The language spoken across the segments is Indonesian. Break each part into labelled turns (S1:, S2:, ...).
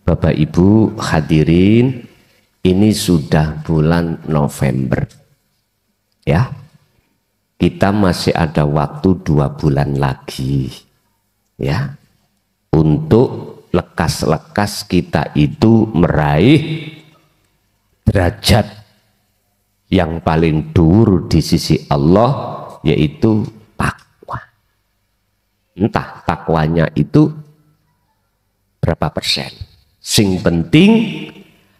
S1: Bapak Ibu hadirin, ini sudah bulan November. Ya. Kita masih ada waktu 2 bulan lagi. Ya. Untuk lekas-lekas kita itu meraih derajat yang paling dhuwur di sisi Allah, yaitu takwa. Entah takwanya itu berapa persen. Sing penting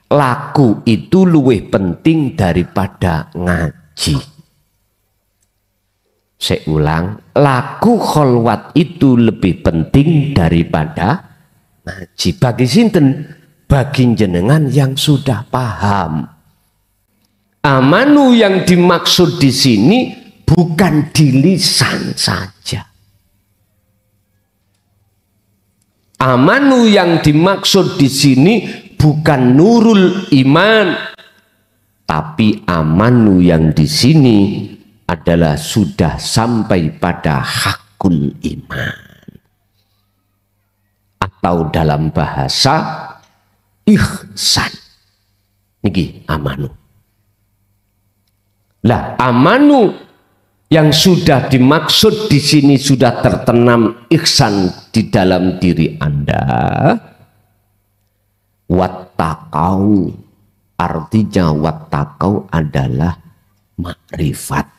S1: laku itu luwih penting daripada ngaji. Saya ulang, laku kholwat itu lebih penting daripada ngaji. Bagi sinten? Bagi jenengan yang sudah paham. Amanu yang dimaksud di sini bukan di lisan saja. Amanu yang dimaksud di sini bukan nurul iman, tapi amanu yang di sini adalah sudah sampai pada hakul iman, atau dalam bahasa ihsan. Niki amanu. Lah amanu yang sudah dimaksud di sini sudah tertanam ihsan di dalam diri Anda. Wattaqau, artinya wattaqau adalah makrifat.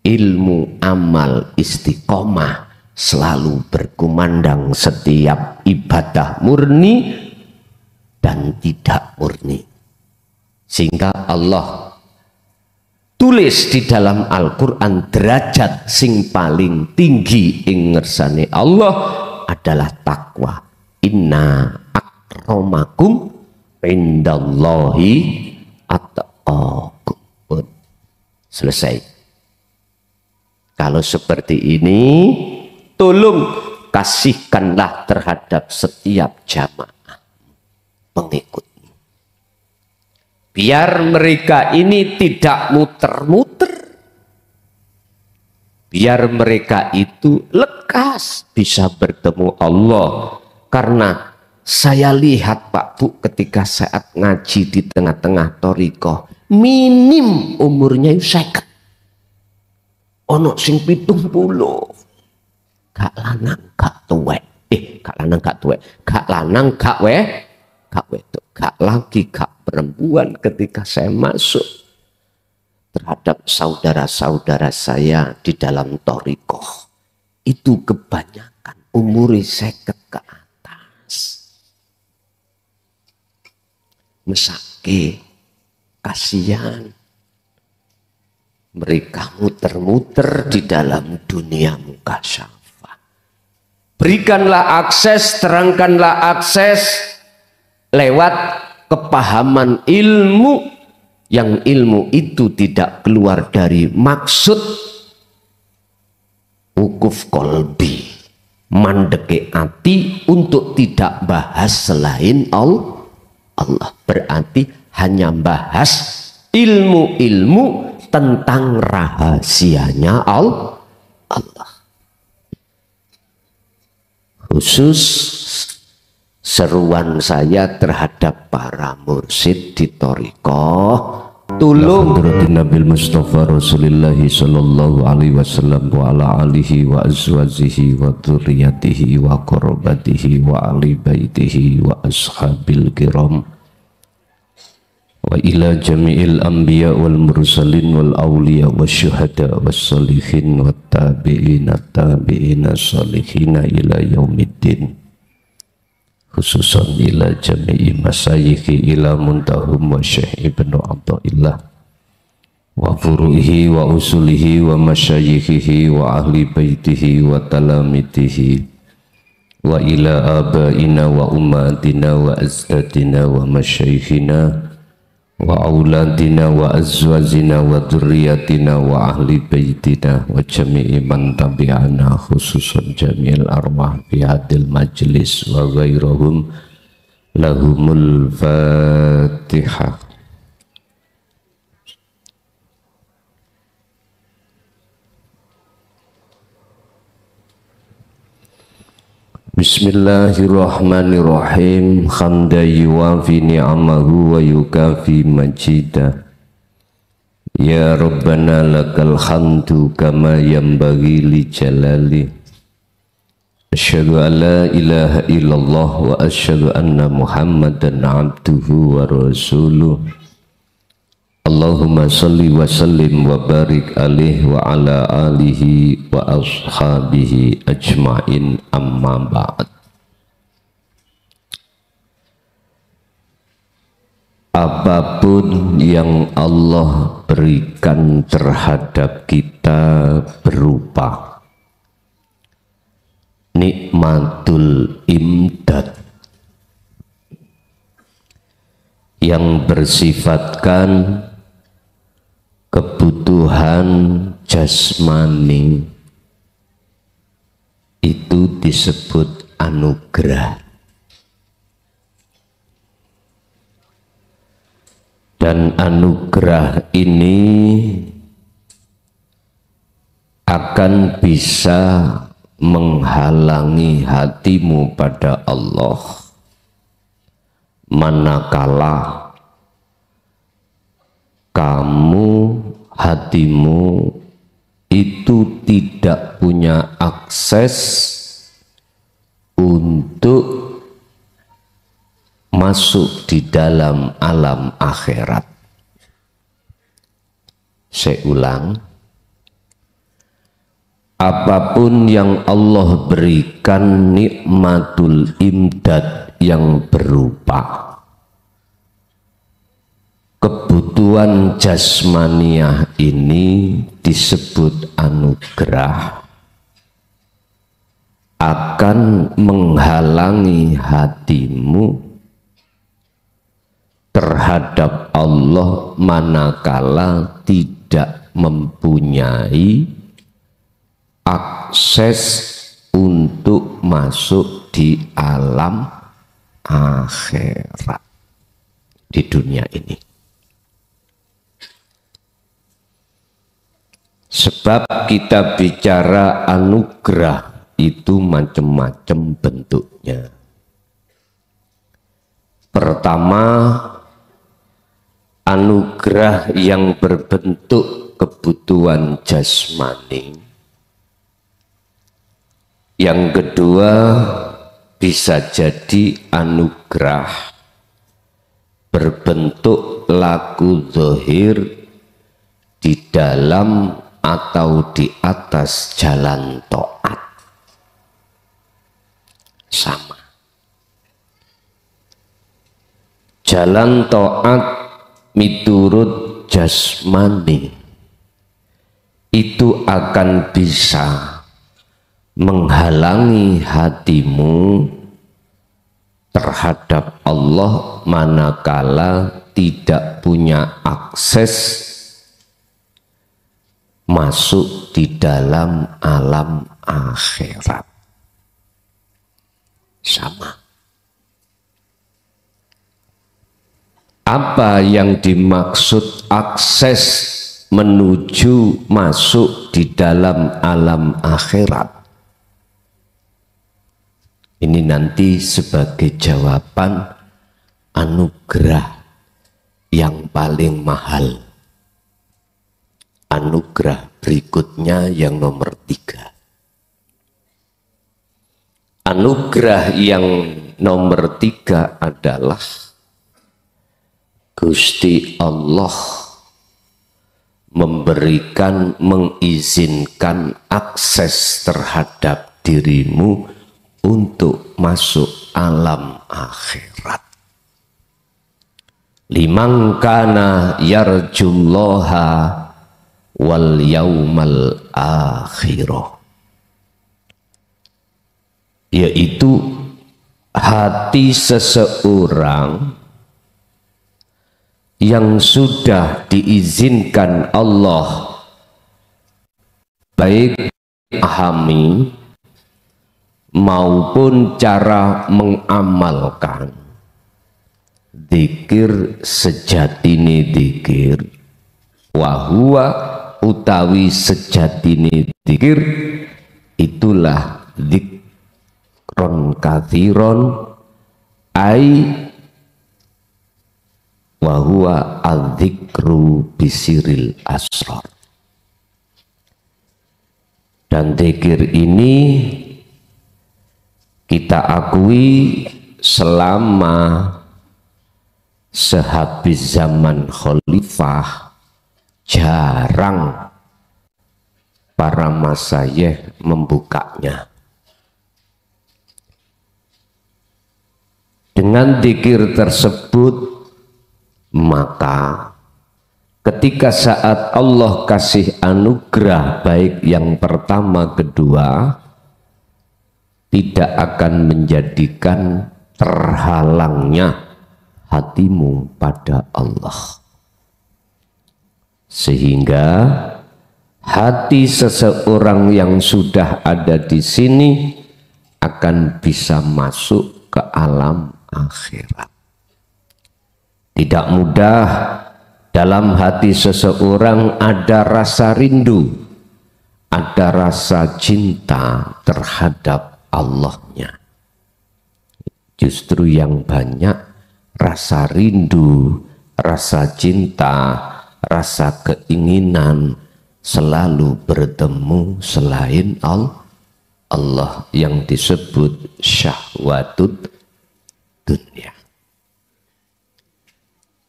S1: Ilmu, amal, istiqomah selalu berkumandang setiap ibadah murni dan tidak murni. Sehingga Allah tulis di dalam Al-Quran derajat sing paling tinggi ing ngersane Allah adalah takwa. Inna akramakum indallahi atqakum. Selesai. Kalau seperti ini, tolong kasihkanlah terhadap setiap jamaah pengikut. Biar mereka ini tidak muter-muter. Biar mereka itu lekas bisa bertemu Allah. Karena saya lihat Pak Bu ketika saat ngaji di tengah-tengah thariqah, minim umurnya 50. Ono sing 70. Gak lanang gak tuwek. Gak lanang gak tuwek. Gak lanang gak wedok. Gak laki gak perempuan. Ketika saya masuk terhadap saudara-saudara saya di dalam thariqah, itu kebanyakan umur 50 ke atas. Mesake kasihan mereka muter-muter di dalam dunia mukasyafah. Berikanlah akses, terangkanlah akses lewat kepahaman ilmu, yang ilmu itu tidak keluar dari maksud wukuf kolbi, mandeke ati untuk tidak bahas selain Allah. Berarti hanya bahas ilmu-ilmu tentang rahasianya Allah. Khusus seruan saya terhadap para mursyid di thariqah, tolong Nabil Mustafa Rasulullah sallallahu alaihi wasallam wa ala alihi wa azwajihi wa dzurriyyatihi wa qarabatihi wa ali baitihi wa ashabil kiram wa ila jami'il anbiya wal mursalin wal awliya wasyuhada was salihin wat tabi'ina tabi'ina salihina ila yaumiddin, khususan ila jami'i masayikhi ila muntahum wa syekh ibnu Abdullah wa furu'ihi wa usulihi wa masyayikhihi wa ahli baitihi wa talamitihi wa ila abaina wa ummatina wa azdadina wa masyayikhina wa auladina wa azwajina wa dzurriyyatina wa ahli baitina wa jami'i man tabi'ana, khususan jami'il arwah fi hadil majlis wa ghairahum. Lahumul Fatihah. Bismillahirrahmanirrahim. Hamdan yuwafi ni'amahu wa yukafi majidah. Ya Rabbana lakal hamdu kama yanbaghi li jalali. Asyhadu an la ilaha illallah wa asyhadu anna Muhammadan abduhu wa rasuluh. Allahumma salli wa sallim wa barik alaihi wa ala alihi wa ashabihi ajma'in, amma ba'd. Apapun yang Allah berikan terhadap kita berupa nikmatul imdad yang bersifatkan kebutuhan jasmani, itu disebut anugerah. Dan anugerah ini akan bisa menghalangi hatimu pada Allah manakala kamu, hatimu itu tidak punya akses untuk masuk di dalam alam akhirat. Saya ulang, apapun yang Allah berikan nikmatul imdad yang berupa kebutuhan jasmaniah ini disebut anugerah, akan menghalangi hatimu terhadap Allah manakala tidak mempunyai akses untuk masuk di alam akhirat di dunia ini. Sebab kita bicara anugerah itu macam-macam bentuknya. Pertama, anugerah yang berbentuk kebutuhan jasmani. Yang kedua, bisa jadi anugerah berbentuk laku zahir di dalam atau di atas jalan taat. Sama. Jalan taat miturut jasmani itu akan bisa menghalangi hatimu terhadap Allah manakala tidak punya akses masuk di dalam alam akhirat. Sama. Apa yang dimaksud akses menuju masuk di dalam alam akhirat? Ini nanti sebagai jawaban anugerah yang paling mahal. Anugerah berikutnya yang nomor 3. Anugerah yang nomor 3 adalah Gusti Allah memberikan, mengizinkan akses terhadap dirimu untuk masuk alam akhirat. Liman kana yarjullaha wal yaumal akhirah, yaitu hati seseorang yang sudah diizinkan Allah baik memahami maupun cara mengamalkan dzikir sejatine dzikir, wahwa utawi sejatine dzikir itulah dzikron katsiron ai wa huwa adzikru bisiril asrar. Dan zikir ini kita akui selama sehabis zaman khalifah jarang para masyayikh membukanya. Dengan zikir tersebut maka ketika saat Allah kasih anugerah baik yang pertama kedua tidak akan menjadikan terhalangnya hatimu pada Allah, sehingga hati seseorang yang sudah ada di sini akan bisa masuk ke alam akhirat. Tidak mudah dalam hati seseorang ada rasa rindu, ada rasa cinta terhadap Allahnya. Justru yang banyak rasa rindu, rasa cinta, rasa keinginan selalu bertemu selain Allah yang disebut syahwatud dunia.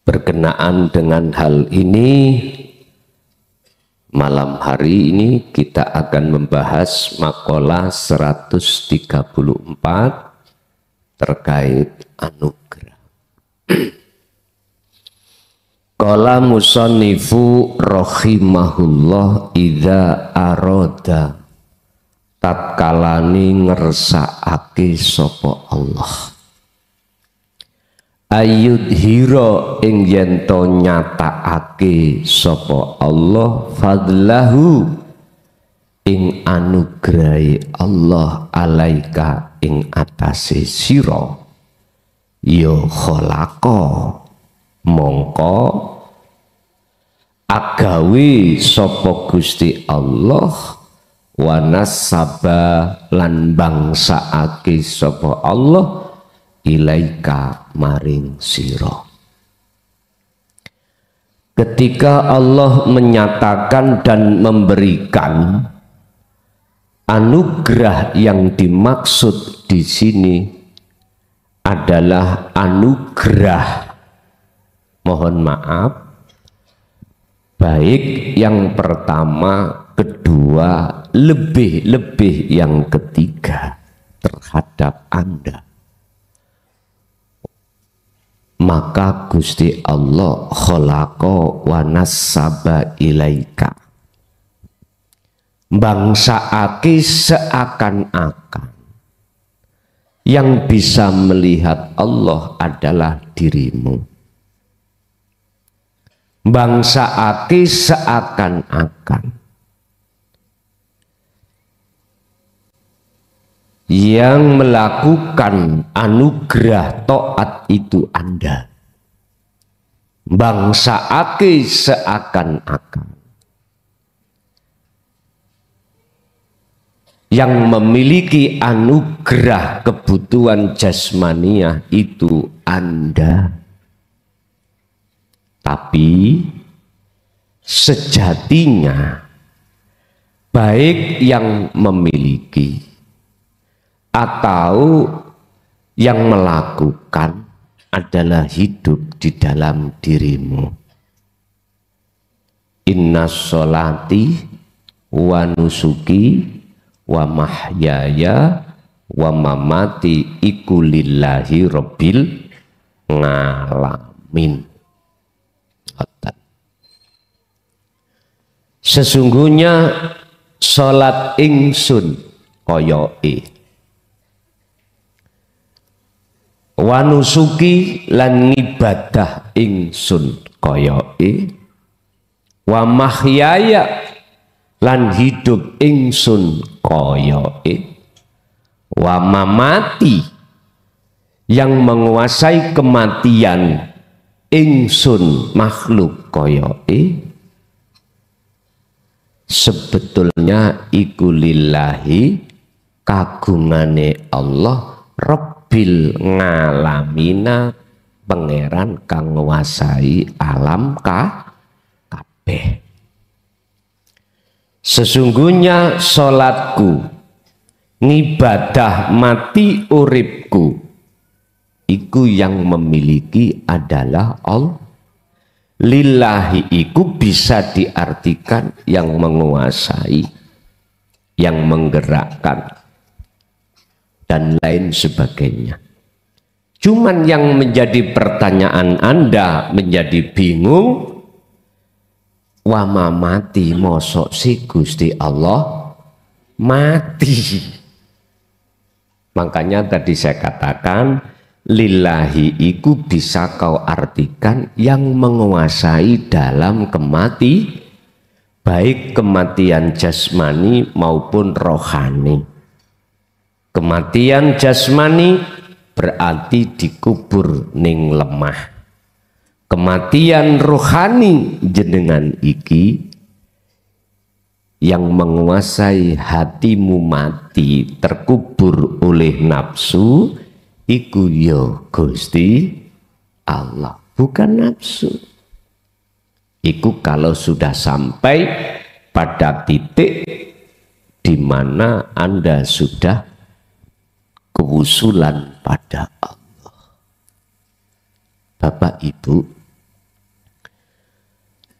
S1: Berkenaan dengan hal ini, malam hari ini kita akan membahas makalah 134 terkait anugerah. Qala musannifu rahimahullah idza arada tatkalane ngersakake sapa Allah ayudhira ing yen to nyatakake sapa Allah fadlahu ing anugrahe Allah alaika ing atase sira ya khalaqa mongko agawe sapa Gusti Allah wa nasaba lan bangsaake sapa Allah ilaika maring sira. Ketika Allah menyatakan dan memberikan anugerah yang dimaksud di sini adalah anugerah, mohon maaf, baik yang pertama, kedua, lebih-lebih yang ketiga terhadap Anda. Maka Gusti Allah khalaqa wa nasaba ilaika, bangsaake seakan-akan yang bisa melihat Allah adalah dirimu, bangsaake seakan-akan yang melakukan anugerah taat itu Anda, bangsaake seakan-akan yang memiliki anugerah kebutuhan jasmaniah itu Anda. Tapi sejatinya baik yang memiliki atau yang melakukan adalah hidup di dalam dirimu. Inna sholati wa nusuki wa mahyaya wa mamati iku lillahi rabbil ngalamin. Sesungguhnya sholat ingsun koyoke wa nusuki lan ibadah ingsun koyoke wa mahyaya lan hidup ingsun koyoke wa mamati yang menguasai kematian ingsun makhluk koyoke sebetulnya iku lillahi kagungane Allah Rabbil ngalamina, pangeran kang nguasai alam kabeh. Sesungguhnya salatku, ngibadah mati uripku, iku yang memiliki adalah Allah. Lillahi iku bisa diartikan yang menguasai, yang menggerakkan, dan lain sebagainya. Cuman yang menjadi pertanyaan Anda menjadi bingung, wama mati mosok si Gusti Allah mati. Makanya tadi saya katakan lillahi iku bisa kau artikan yang menguasai dalam baik kematian jasmani maupun rohani. Kematian jasmani berarti dikubur ning lemah. Kematian rohani jenengan iki yang menguasai hatimu mati terkubur oleh nafsu, iku yo Gusti Allah, bukan nafsu. Iku kalau sudah sampai pada titik di mana Anda sudah kewusulan pada Allah. Bapak Ibu,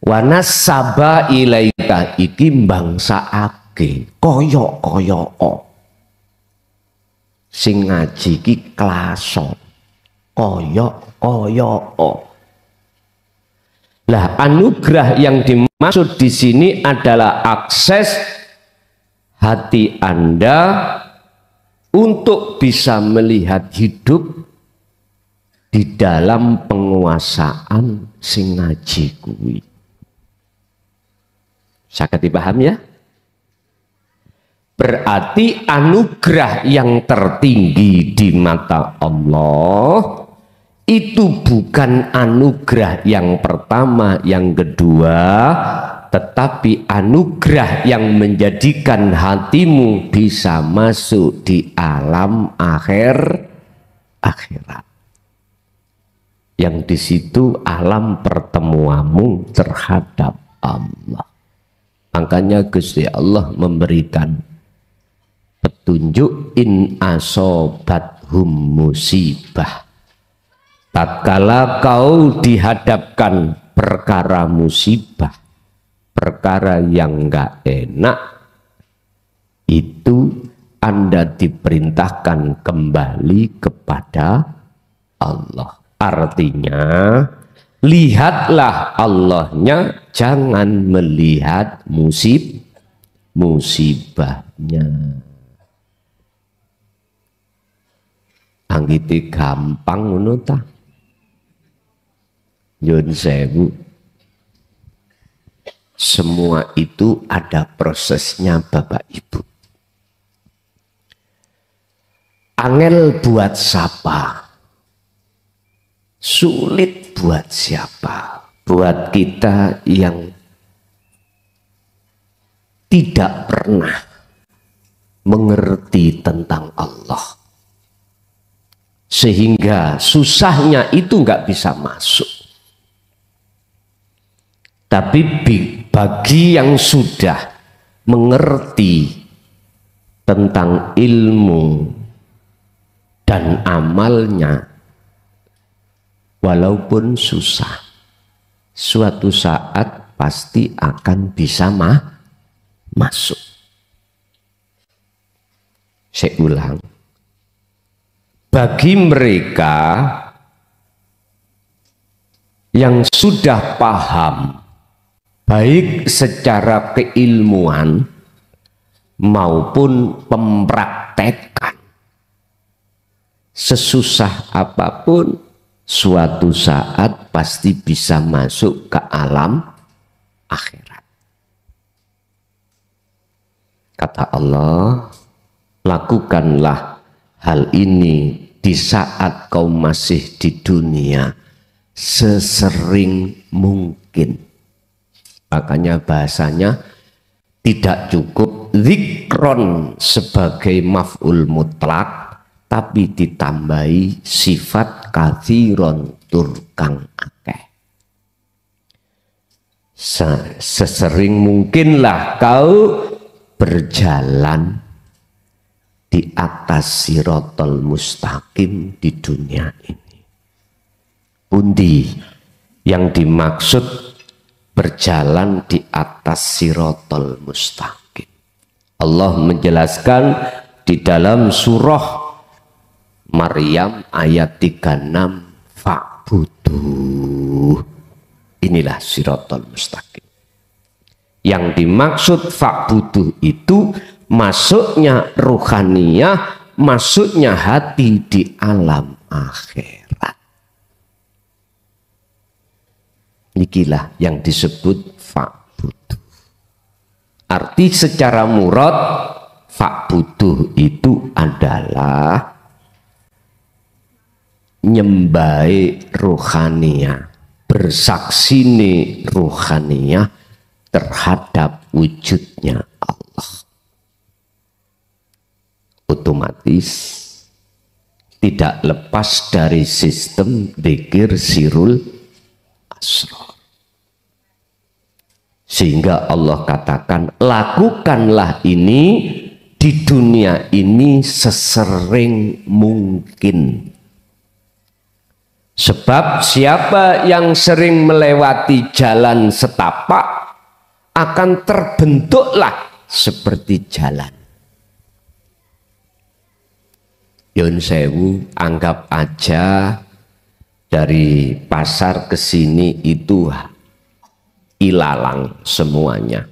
S1: wanasaba ilaika iki mbangsaake koyok-koyok sing ngaji iki klaso koyok-koyok. Lah anugerah yang dimaksud di sini adalah akses hati Anda untuk bisa melihat hidup di dalam penguasaan sing ngaji kuwi. Saged dipaham ya? Berarti anugerah yang tertinggi di mata Allah itu bukan anugerah yang pertama, yang kedua, tetapi anugerah yang menjadikan hatimu bisa masuk di alam akhirat. Yang di situ alam pertemuanmu terhadap Allah. Makanya Gusti Allah memberikan petunjuk in asobathum musibah. Tatkala kau dihadapkan perkara musibah, perkara yang enggak enak, itu Anda diperintahkan kembali kepada Allah. Artinya, lihatlah Allahnya, jangan melihat musibahnya. Anggite gampang ngono ta? Nyun sewu. Semua itu ada prosesnya Bapak Ibu. Angel buat siapa? Sulit buat siapa? Buat kita yang tidak pernah mengerti tentang Allah. Sehingga susahnya itu nggak bisa masuk. Tapi bagi yang sudah mengerti tentang ilmu dan amalnya, walaupun susah, suatu saat pasti akan bisa masuk. Saya ulang, bagi mereka yang sudah paham baik secara keilmuan maupun pempraktekan, sesusah apapun suatu saat pasti bisa masuk ke alam akhirat. Kata Allah, lakukanlah hal ini di saat kau masih di dunia sesering mungkin. Makanya bahasanya Tidak cukup zikron sebagai maf'ul mutlak, tapi ditambahi sifat kathiron tur kang akeh. Sesering mungkinlah kau berjalan di atas sirotol mustaqim di dunia ini. Pundi yang dimaksud berjalan di atas sirotol mustaqim? Allah menjelaskan di dalam surah Maryam ayat 36, fa'buduh. Inilah sirotol mustaqim. Yang dimaksud fa'buduh itu masuknya ruhaniyah, masuknya hati di alam akhirat. Inilah yang disebut fa'buduh. Arti secara murad fa'buduh itu adalah nyembai ruhaniyah, bersaksini ruhaniyah terhadap wujudnya Allah. Otomatis tidak lepas dari sistem dzikir sirul asrar. Sehingga Allah katakan, lakukanlah ini di dunia ini sesering mungkin. Sebab siapa yang sering melewati jalan setapak akan terbentuklah seperti jalan. Yun sewu, anggap aja dari pasar ke sini itu ilalang semuanya.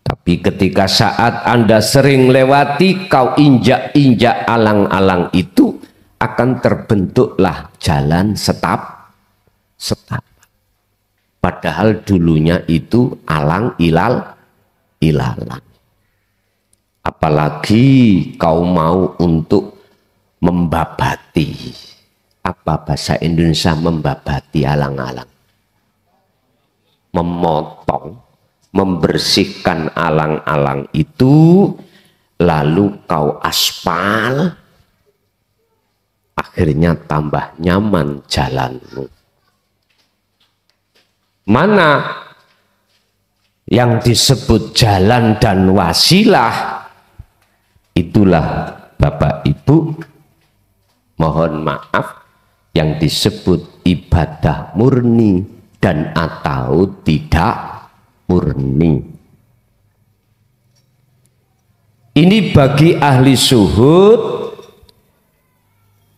S1: Tapi ketika saat Anda sering lewati, kau injak-injak alang-alang itu, akan terbentuklah jalan setapak. Padahal dulunya itu alang ilalang. Apalagi kau mau untuk membabati. Apa bahasa Indonesia membabati alang-alang? Memotong, membersihkan alang-alang itu, lalu kau aspal, akhirnya tambah nyaman jalanmu. Mana yang disebut jalan dan wasilah, itulah Bapak Ibu, mohon maaf, yang disebut ibadah murni dan atau tidak murni. Ini bagi ahli syuhud,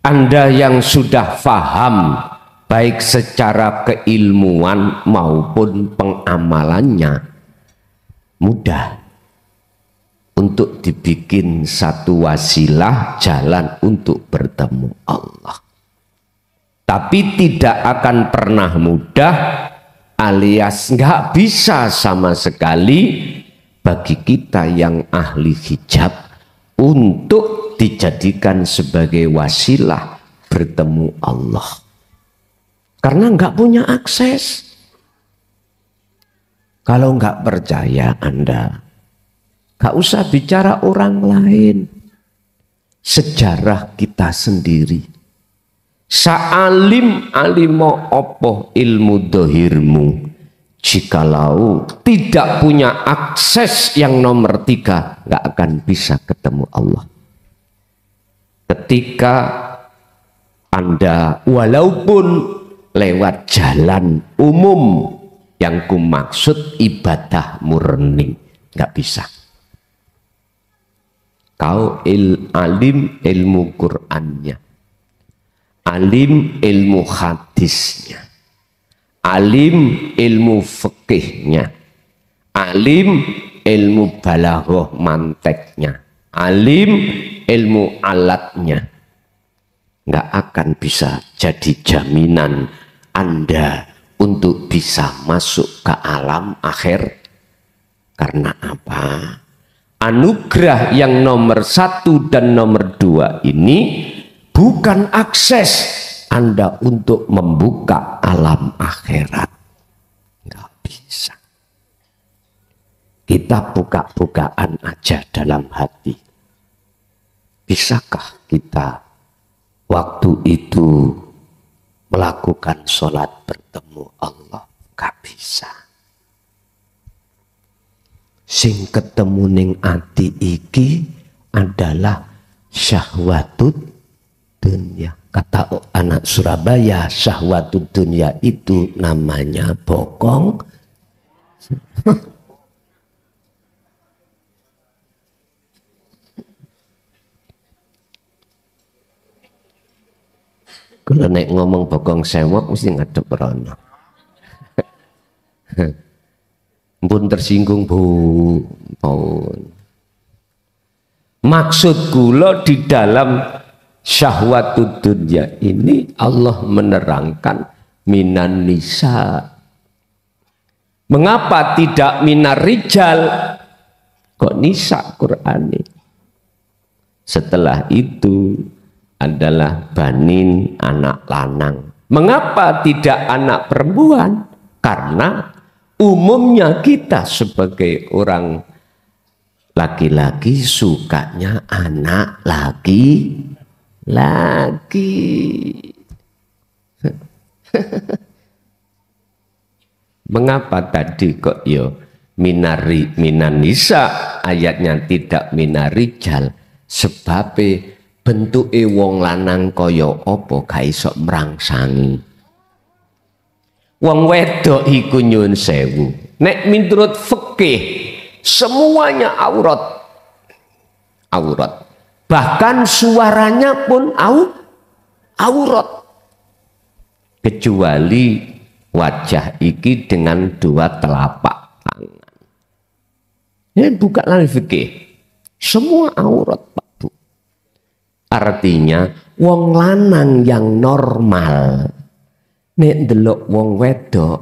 S1: Anda yang sudah faham baik secara keilmuan maupun pengamalannya, mudah untuk dibikin satu wasilah jalan untuk bertemu Allah. Tapi tidak akan pernah mudah, alias nggak bisa sama sekali bagi kita yang ahli hijab untuk dijadikan sebagai wasilah bertemu Allah. Karena nggak punya akses. Kalau nggak percaya Anda, nggak usah bicara orang lain. Sejarah kita sendiri. Sa'alim alimo opo ilmu dohirmu, jikalau tidak punya akses yang nomor 3, nggak akan bisa ketemu Allah. Ketika Anda walaupun lewat jalan umum yang kumaksud ibadah murni, nggak bisa. Kau alim ilmu Qur'annya, alim ilmu hadisnya, alim ilmu fikihnya, alim ilmu balaghah manteknya, alim ilmu alatnya, nggak akan bisa jadi jaminan Anda untuk bisa masuk ke alam akhir. Karena apa? Anugerah yang nomor 1 dan nomor 2 ini bukan akses Anda untuk membuka alam akhirat. Nggak bisa. Kita buka-bukaan aja dalam hati. Bisakah kita waktu itu melakukan sholat bertemu Allah? Gak bisa. Sing ketemu ning ati iki adalah syahwatud dunya. Kata anak Surabaya, syahwatud dunya itu namanya bokong. Kalau nek ngomong bokong sewok mesti ngadep rono. Pun tersinggung bu, pun. Maksud kula di dalam syahwatud dunya ini Allah menerangkan minan nisa. Mengapa tidak minar rijal? Kok nisa Qur'ani? Setelah itu adalah banin, anak lanang. Mengapa tidak anak perempuan? Karena umumnya kita sebagai orang laki-laki sukanya anak laki-laki. Mengapa tadi kok minan nisa ayatnya tidak minarijal? Sebab bentuke wong lanang kaya apa gak iso mrangsangi. Wong wedok iku nyun sewu. Nek menurut fikih semuanya aurat. Bahkan suaranya pun aurat. Kecuali wajah iki dengan dua telapak tangan. Ini bukan lagi fikih. Semua aurat, Pak Bu. Artinya wong lanang yang normal nek ndelok wong wedok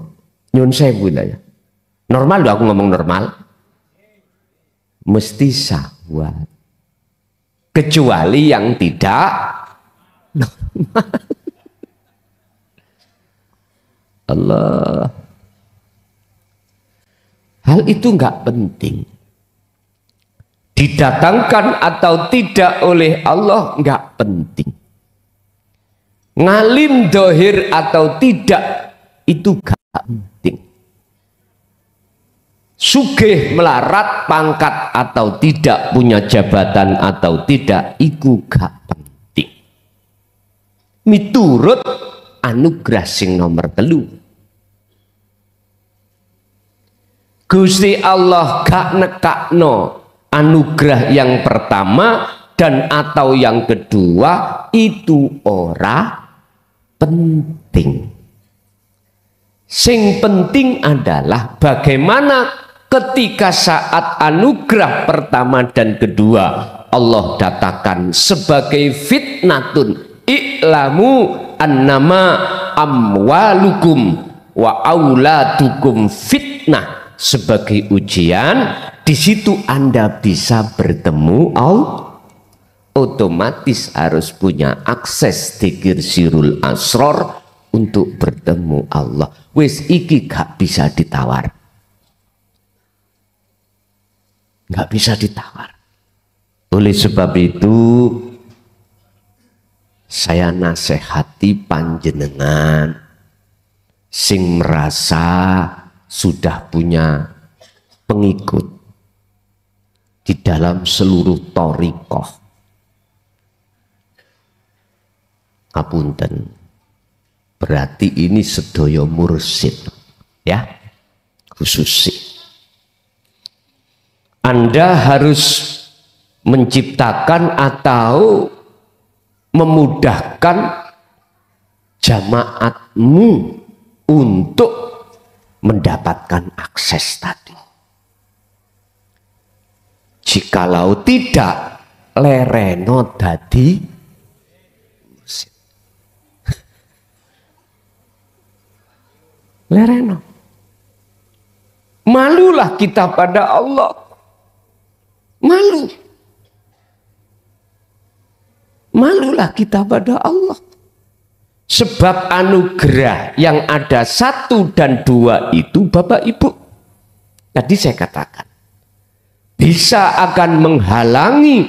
S1: nyun sewu lah ya. Normal lho, aku ngomong normal. Mesti syahwat. Kecuali yang tidak normal. Allah. Hal itu enggak penting. Didatangkan atau tidak oleh Allah enggak penting. Ngalim dohir atau tidak itu enggak penting. Sugih melarat pangkat atau tidak, punya jabatan atau tidak, itu enggak penting. Miturut anugerah sing nomor 3. Gusti Allah gak nekakno anugerah yang pertama dan atau yang kedua itu ora penting. Sing penting adalah bagaimana ketika saat anugerah pertama dan kedua Allah datakan sebagai fitnatun i'lamu annama amwalukum wa auladukum fitnah. Sebagai ujian, di situ Anda bisa bertemu Allah. Otomatis harus punya akses dikir sirul asror untuk bertemu Allah. Wis iki gak bisa ditawar. Gak bisa ditawar. Oleh sebab itu saya nasihati panjenengan sing merasa sudah punya pengikut di dalam seluruh thariqah. Ngapunten, berarti ini sedaya mursyid ya, khususi. Anda harus menciptakan atau memudahkan jamaatmu untuk mendapatkan akses tadi. Jikalau tidak, lereno dadi lereno. Malulah kita pada Allah. Malulah kita pada Allah. Sebab anugerah yang ada 1 dan 2 itu Bapak Ibu. Tadi saya katakan, bisa akan menghalangi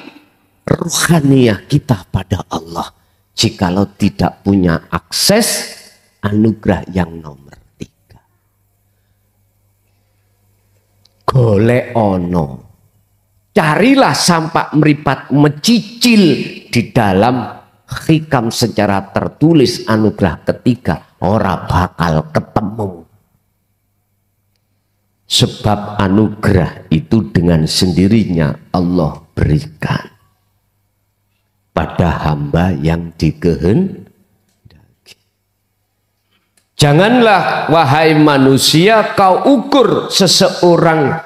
S1: rohaniah kita pada Allah jikalau tidak punya akses anugerah yang nomor 3. Golek ono, carilah sampai meripat mecicil di dalam hikam secara tertulis anugerah ketiga, ora bakal ketemu. Sebab anugerah itu dengan sendirinya Allah berikan pada hamba yang dikehendaki. Janganlah wahai manusia kau ukur seseorang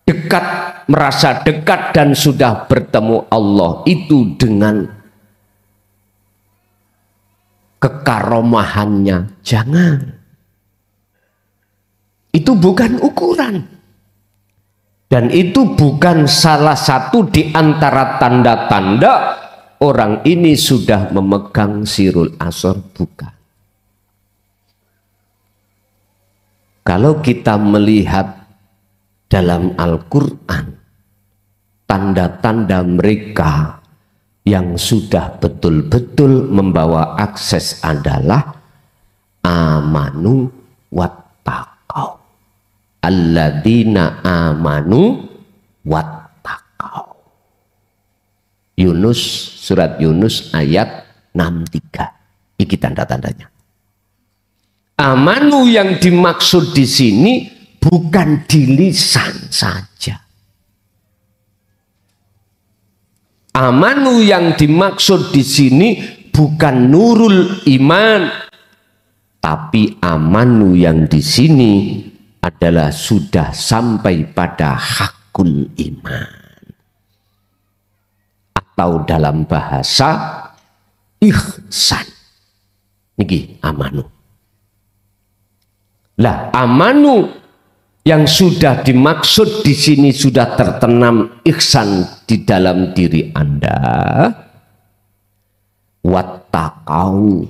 S1: dekat, merasa dekat dan sudah bertemu Allah itu dengan kekaromahannya. Jangan. Itu bukan ukuran. Dan itu bukan salah satu di antara tanda-tanda orang ini sudah memegang sirul asor, bukan. Kalau kita melihat dalam Al-Quran, tanda-tanda mereka yang sudah betul-betul membawa akses adalah amanu wattaqau. Alladzina amanu wattaqau. Yunus, surat Yunus ayat 63. Iki tanda-tandanya. Amanu yang dimaksud di sini bukan di lisan saja. Amanu yang dimaksud di sini bukan nurul iman, tapi amanu yang di sini adalah sudah sampai pada hakul iman, atau dalam bahasa ihsan. Niki amanu. Lah amanu yang sudah dimaksud di sini sudah tertanam ihsan di dalam diri Anda. Wattaqau,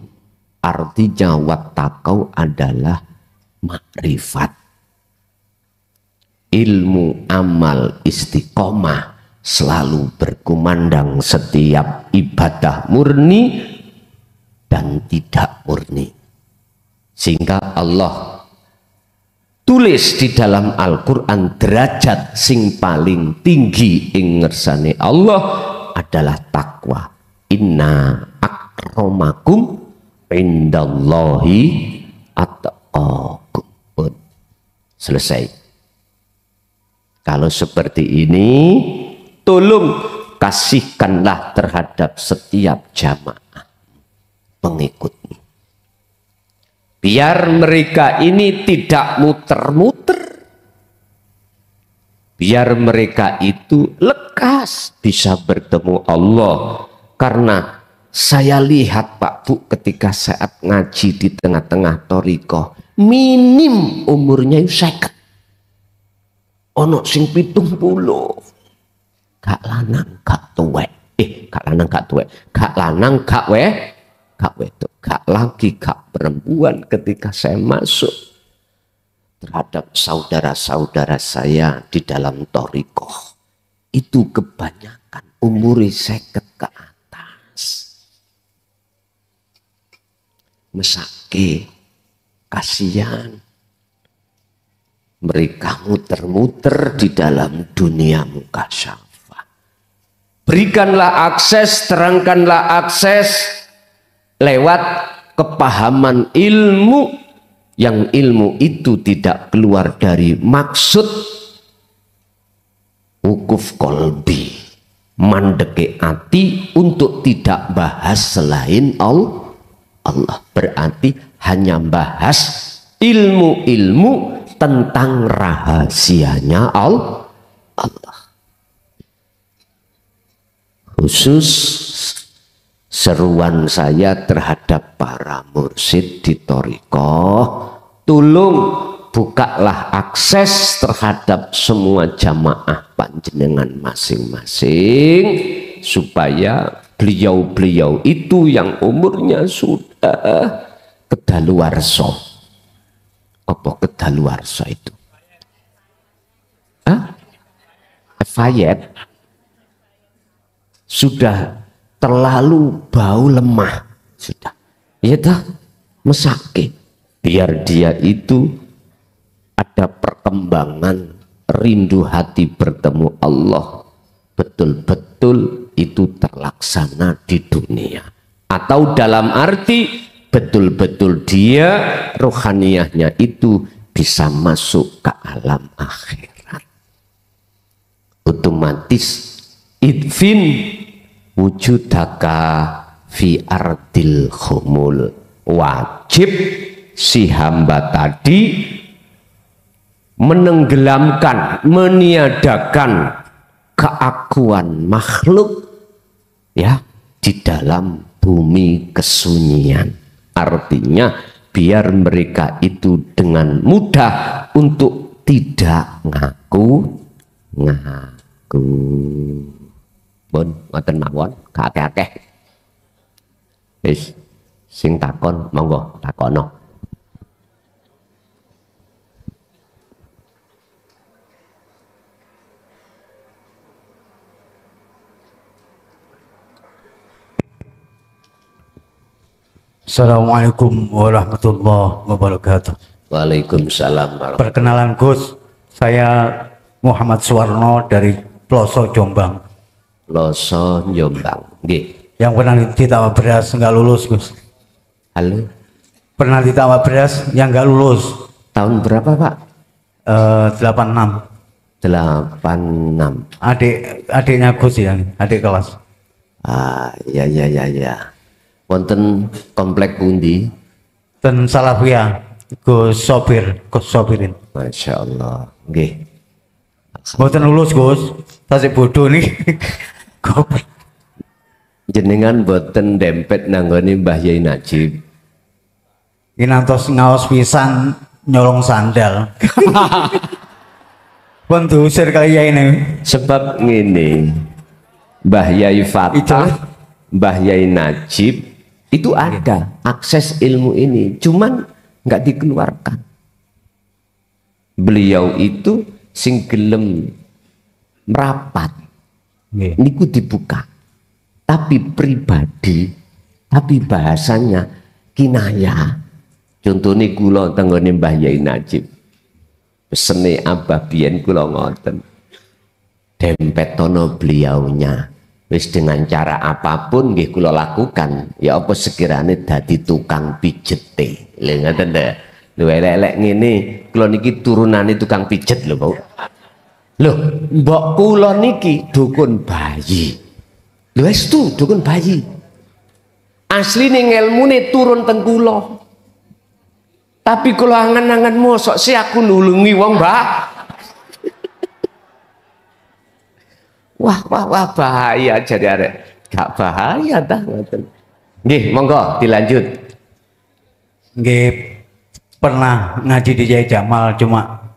S1: artinya wattaqau adalah makrifat, ilmu, amal, istiqomah, selalu berkumandang setiap ibadah murni dan tidak murni. Sehingga Allah tulis di dalam Al-Quran derajat sing paling tinggi ing ngersane Allah adalah takwa. Inna akramakum indallahi atqakum. Selesai. Kalau seperti ini, tolong kasihkanlah terhadap setiap jamaah pengikutnya. Biar mereka ini tidak muter-muter. Biar mereka itu lekas bisa bertemu Allah. Karena saya lihat Pak Bu ketika saat ngaji di tengah-tengah thariqah, minim umurnya 50. Ono sing 70. Gak lanang gak tuwek. Gak lanang gak tuwek. Gak lanang gak wedok, gak laki, gak perempuan. Ketika saya masuk terhadap saudara-saudara saya di dalam thariqah, itu kebanyakan umur 50 ke atas. Mesake, kasihan. Mereka muter-muter di dalam dunia mukasyafah. Berikanlah akses, terangkanlah akses lewat kepahaman ilmu, yang ilmu itu tidak keluar dari maksud wukuf kolbi, mandeke ati untuk tidak bahas selain Allah. Berarti hanya bahas ilmu-ilmu tentang rahasianya Allah. Khusus seruan saya terhadap para mursyid di thariqah, tolong bukalah akses terhadap semua jamaah panjenengan masing-masing, supaya beliau-beliau itu yang umurnya sudah kedaluwarsa. Apa kedaluwarsa itu? kefayet sudah terlalu bau lemah, sudah ya dah mesake, biar dia itu ada perkembangan rindu hati bertemu Allah, betul-betul itu terlaksana di dunia, atau dalam arti betul-betul dia rohaniyahnya itu bisa masuk ke alam akhirat. Otomatis idfin wujudaka fi ardil khumul, wajib si hamba tadi menenggelamkan, meniadakan keakuan makhluk ya di dalam bumi kesunyian. Artinya biar mereka itu dengan mudah untuk tidak ngaku. Pun ngoten mawon, kakek-kakek. Wis sing takon monggo takono.
S2: Assalamualaikum warahmatullahi wabarakatuh.
S1: Waalaikumsalam.
S2: Perkenalan Gus, saya Muhammad Suwarno dari Ploso Jombang.
S1: Ploso Jombang, nggih.
S2: Yang pernah ditawar beras nggak lulus, Gus.
S1: Halo.
S2: Pernah ditawar beras yang nggak lulus.
S1: Tahun berapa Pak?
S2: 86.
S1: 86.
S2: Adiknya Gus ya, adik kelas.
S1: Ya. Wonten komplek pundi?
S2: Dan Salafia, Gus Sopirin.
S1: Masya Allah, nggih.
S2: Mboten lulus, Gus. Tasik bodoh nih.
S1: Jenengan boten dempet nanggone Mbah Yai Najib.
S2: Ini nantos ngaos pisan nyolong sandal. Pun diusir kali ya ini.
S1: Sebab ngene, Mbah Yai Fatah, Mbah Yai Najib itu ada akses ilmu ini, cuman nggak dikeluarkan. Beliau itu sing gelem merapat, niku dibuka, tapi pribadi, tapi bahasanya kinaya. Contohnya kula tenggone Mbah Yai Najib, pesene Abah biyen kula ngoten, dempetono beliaunya. Wis dengan cara apapun nggih kula lakukan, ya apa sekirane dadi tukang pijete. Lha ngoten lho. Lho elek-elek ngene, kula niki turunane tukang pijet lho, Bu. Lho, mbok kula niki dukun bayi. Lho wis tu dukun bayi. Asline ngelmune turun teng kula. Tapi kula angen-angen mosok sih aku nulungi wong, Mbak. Wah bahaya jadi arek. Gak bahaya dah ngoten. Nggih, monggo dilanjut.
S2: Nggih, pernah ngaji di Jaya Jamal, cuma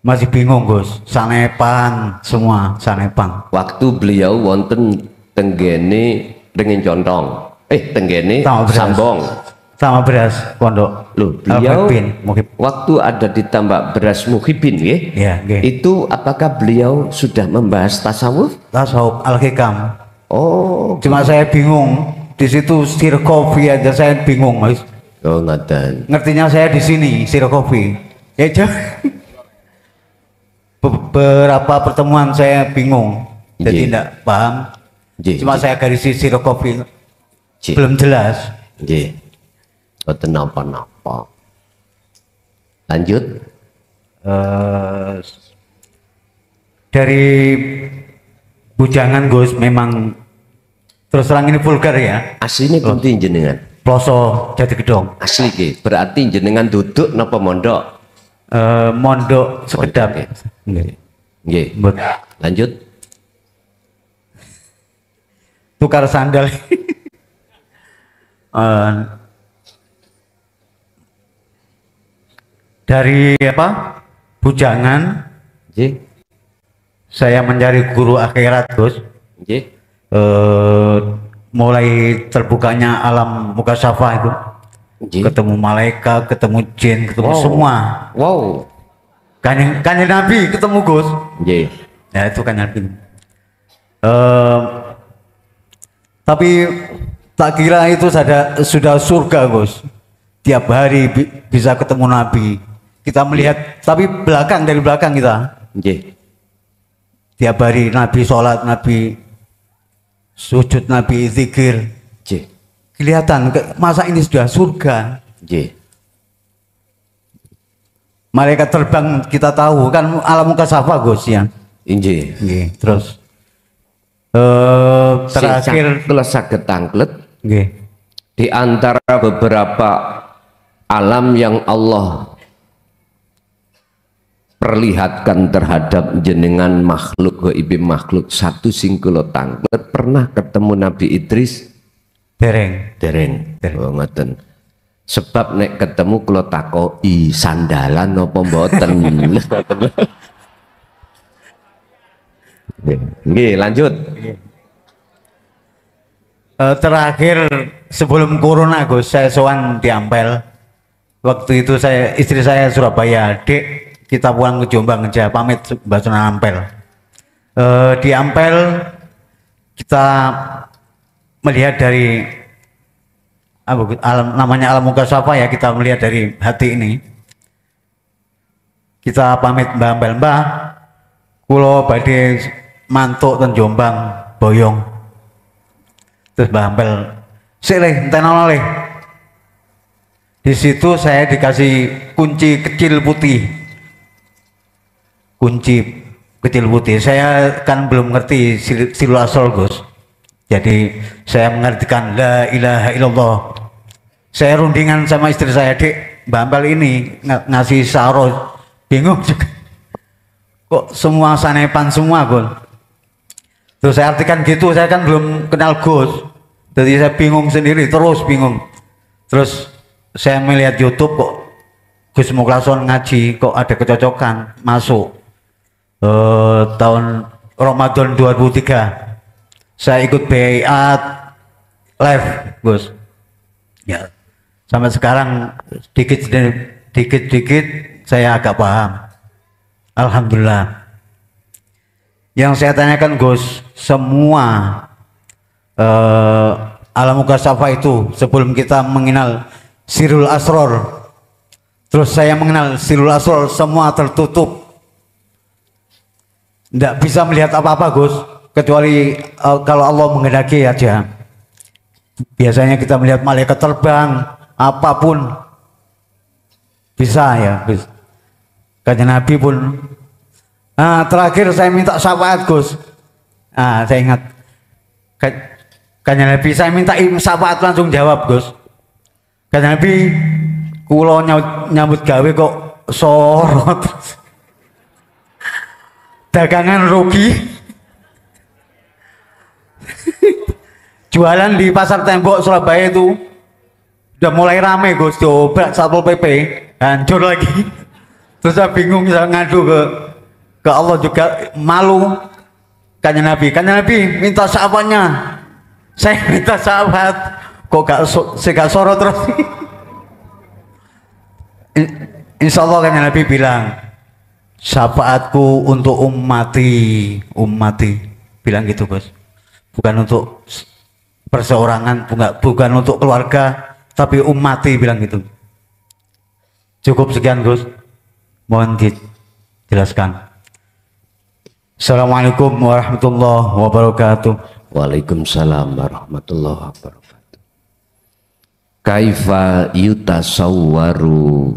S2: masih bingung, Gus. Sanepan semua, sanepan.
S1: Waktu beliau wonten tenggene Ringin Contong. Tenggene Sambong.
S2: Sama beras pondok.
S1: Loh, beliau waktu ada di tambak beras Muhibin,
S2: ya,
S1: itu apakah beliau sudah membahas tasawuf?
S2: Tasawuf Al-Hikam.
S1: Oh,
S2: cuma saya bingung di situ sirkofi aja saya bingung, Mas.
S1: Oh, ngaten.
S2: Ngertinya saya di sini sirkofi. Ya, beberapa pertemuan saya bingung, jadi tidak paham. Cuma saya garisi sirkofi belum jelas.
S1: Boten napa-napa. Lanjut.
S2: Dari bujangan, Gus, memang terus terang ini vulgar ya.
S1: Aslinya penting jenengan.
S2: Ploso Jatigedong.
S1: Asli ke. Berarti jenengan duduk napa mondok?
S2: Mondok sekedap.
S1: Nggih. Lanjut.
S2: Tukar sandal. Dari apa? Bujangan. Saya mencari guru akhirat, Gus. Mulai terbukanya alam mukasyafah itu. Ketemu malaikat, ketemu jin, ketemu semua.
S1: Wow.
S2: Kanjeng Nabi ketemu, Gus. Ya itu kan Nabi. Tapi tak kira itu sudah surga Gus. Tiap hari bisa ketemu Nabi. Kita melihat, tapi dari belakang kita. Tiap hari Nabi sholat, Nabi sujud, Nabi zikir. Kelihatan, masa ini sudah surga. Malaikat terbang kita tahu kan alam mukasafa Gus ya. Terus terakhir
S1: saged tanglet di antara beberapa alam yang Allah perlihatkan terhadap jenengan makhluk makhluk satu sing kula tanglet pernah ketemu Nabi Idris dereng. Oh, ngoten. Sebab nek ketemu kula takoki sandalan apa mboten. Nggih, lanjut.
S2: Terakhir sebelum corona Gus, saya sowan di Ampel. Waktu itu istri saya Surabaya, Dek, kita pulang ke Jombang aja, pamit Mbak Sunan Ampel. Di Ampel kita melihat dari namanya alam mukasafa ya, kita melihat dari hati ini. Kita pamit Mbak Ampel, Mbah, kulo badhe mantuk ten Jombang boyong. Terus Mbak Ampel, sik le enten ana le. Di situ saya dikasih kunci kecil putih. Kunci kecil putih. Saya kan belum ngerti silul asror Gus. Jadi saya mengartikan la ilaha illallah. Saya rundingan sama istri saya, Dek, Mbak Ampel ini ngasih saro, bingung juga. Kok semua sanepan semua Gus. Terus saya artikan gitu, saya kan belum kenal Gus. Jadi saya bingung sendiri, terus bingung. Terus saya melihat YouTube kok Gus Mukhlason ngaji, kok ada kecocokan masuk. Tahun Ramadan 2003 saya ikut Bayat live Gus ya, sampai sekarang dikit-dikit saya agak paham, alhamdulillah. Yang saya tanyakan Gus, semua alam mukasafa itu sebelum kita mengenal sirul asror, terus saya mengenal sirul asror, semua tertutup. Tidak bisa melihat apa-apa Gus, kecuali kalau Allah menghendaki aja. Biasanya kita melihat malaikat terbang, apapun bisa ya. Kanjeng Nabi pun. Nah, terakhir saya minta syafaat Gus. Nah, saya ingat Kanjeng Nabi, saya minta syafaat, langsung jawab Gus. Kanjeng Nabi, kulo nyambut gawe kok sorot. Dagangan rugi. Jualan di pasar tembok Surabaya itu udah mulai rame Gus, coba Satpol PP hancur lagi. Terus saya bingung, saya ngadu ke Allah juga, malu. Kanjeng Nabi minta syafaatnya, saya minta syafaat kok gak sorot terus. Insya Allah Kanjeng Nabi bilang, syafaatku untuk ummati, bilang gitu Gus, bukan untuk perseorangan, bukan untuk keluarga, tapi ummati, bilang gitu. Cukup sekian Gus, mohon dijelaskan. Assalamualaikum warahmatullahi wabarakatuh.
S1: Waalaikumsalam warahmatullahi wabarakatuh. Kaifa yutasawwaru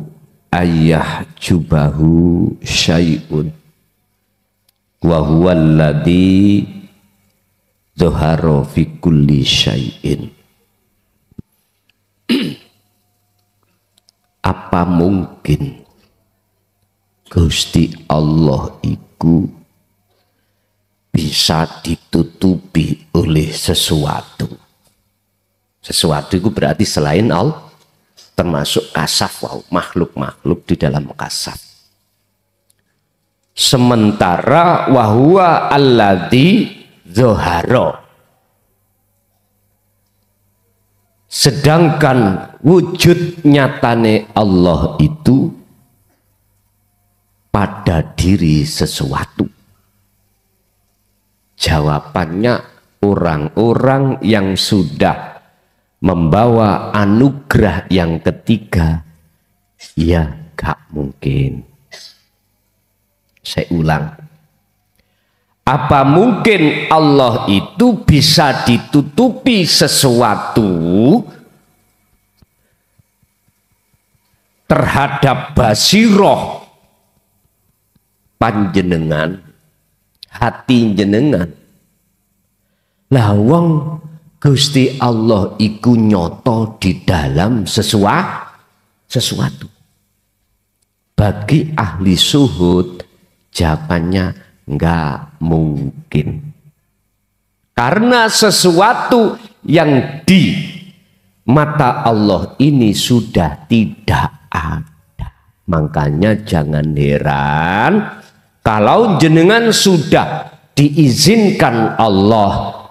S1: ayah jubahu syai'un wa huwa alladhi dhahara fi kulli syai'in. Apa mungkin Gusti Allah iku bisa ditutupi oleh sesuatu? Sesuatu itu berarti selain Allah, termasuk kasaf, makhluk-makhluk di dalam kasaf. Sementara wahuwa alladzi zoharo, sedangkan wujud nyatane Allah itu pada diri sesuatu. Jawabannya orang-orang yang sudah membawa anugerah yang ketiga, ya gak mungkin. Saya ulang. Apa mungkin Allah itu bisa ditutupi sesuatu terhadap basiroh panjenengan, hati jenengan? Lah wong Gusti Allah iku nyoto di dalam sesuatu. Bagi ahli suhud jawabannya enggak mungkin. Karena sesuatu yang di mata Allah ini sudah tidak ada. Makanya jangan heran kalau jenengan sudah diizinkan Allah,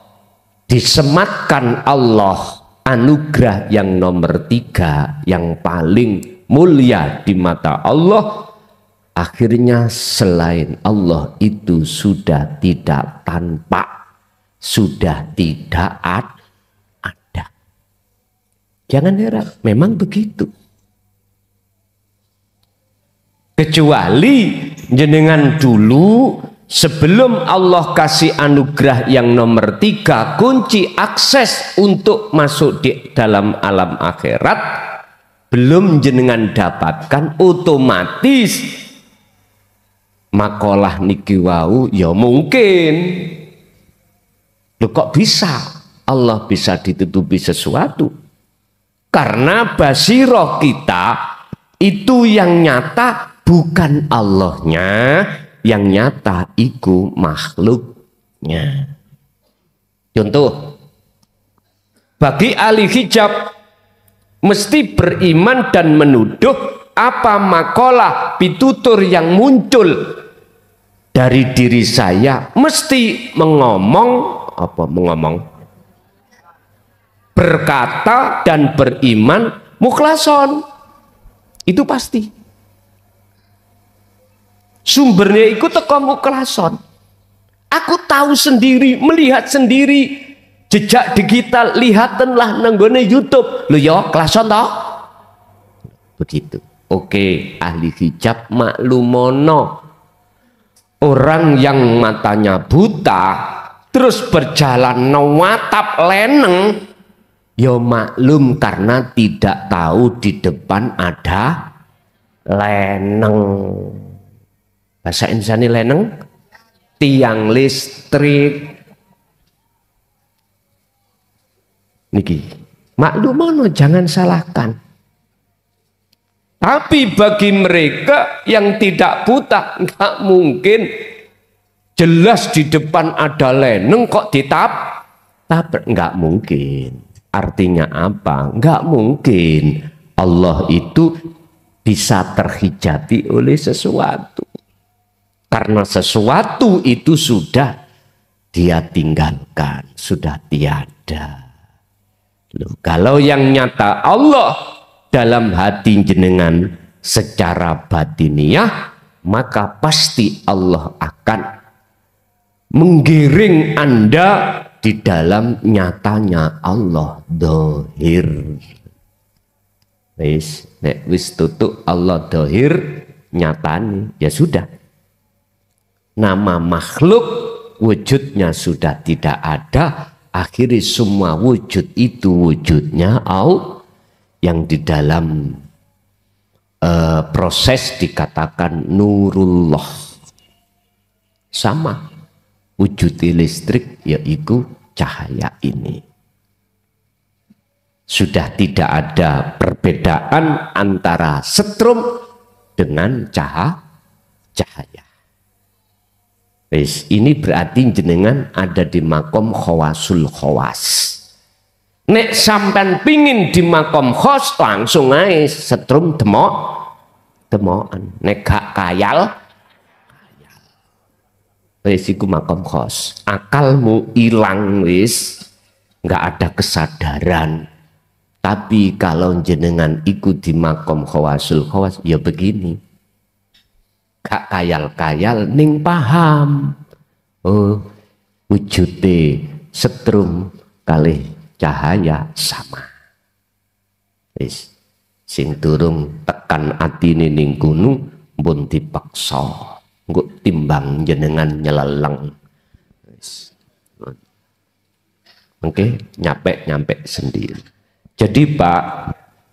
S1: disematkan Allah anugerah yang nomor 3 yang paling mulia di mata Allah, akhirnya selain Allah itu sudah tidak tampak, sudah tidak ada. Jangan heran, memang begitu. Kecuali jenengan dulu sebelum Allah kasih anugerah yang nomor 3, kunci akses untuk masuk di dalam alam akhirat belum jenengan dapatkan, otomatis makalah niki wau ya mungkin. Loh, kok bisa Allah bisa ditutupi sesuatu? Karena basiroh kita itu yang nyata bukan Allahnya, yang nyata iku makhluknya. Contoh, bagi ahli hijab mesti beriman dan menuduh apa makalah pitutur yang muncul dari diri saya mesti berkata dan beriman mukhlason. Itu pasti. Sumbernya itu teko mukhlason. Aku tahu sendiri, melihat sendiri, jejak digital, lihatanlah nanggone YouTube. Lho ya, klason toh? Begitu. Oke, ahli hijab maklumono. Orang yang matanya buta terus berjalan nawatap leneng, ya maklum karena tidak tahu di depan ada leneng. Bahasa Indonesia leneng, tiang listrik. Niki, maklumono, jangan salahkan. Tapi bagi mereka yang tidak buta, nggak mungkin jelas di depan ada leneng kok ditabrak, nggak mungkin. Artinya apa? Nggak mungkin Allah itu bisa terhijabi oleh sesuatu. Karena sesuatu itu sudah dia tinggalkan, sudah tiada. Loh, kalau yang nyata Allah dalam hati jenengan secara batiniah, maka pasti Allah akan menggiring Anda di dalam nyatanya Allah dohir. Wis tutuk Allah dohir nyatani, ya sudah. Nama makhluk wujudnya sudah tidak ada, akhirnya semua wujud itu wujudnya Allah yang di dalam proses dikatakan nurullah. Sama wujud listrik yaitu cahaya ini. Sudah tidak ada perbedaan antara setrum dengan cahaya. Ini berarti jenengan ada di makom khawasul khawas. Nek sampean pingin di makom khos, langsung aja setrum demokan. Nek gak kayal, iku makom khos. Akalmu hilang wis, nggak ada kesadaran. Tapi kalau jenengan ikut di makom khawasul khawas, ya begini. Gak kayal-kayal ning paham. Oh, wujude setrum kalih cahaya sama. Wis sing durung tekan atine ning kono pun dipaksa nggo timbang jenengan nyeleleng. Wis. Oke, nyampe sendiri. Jadi Pak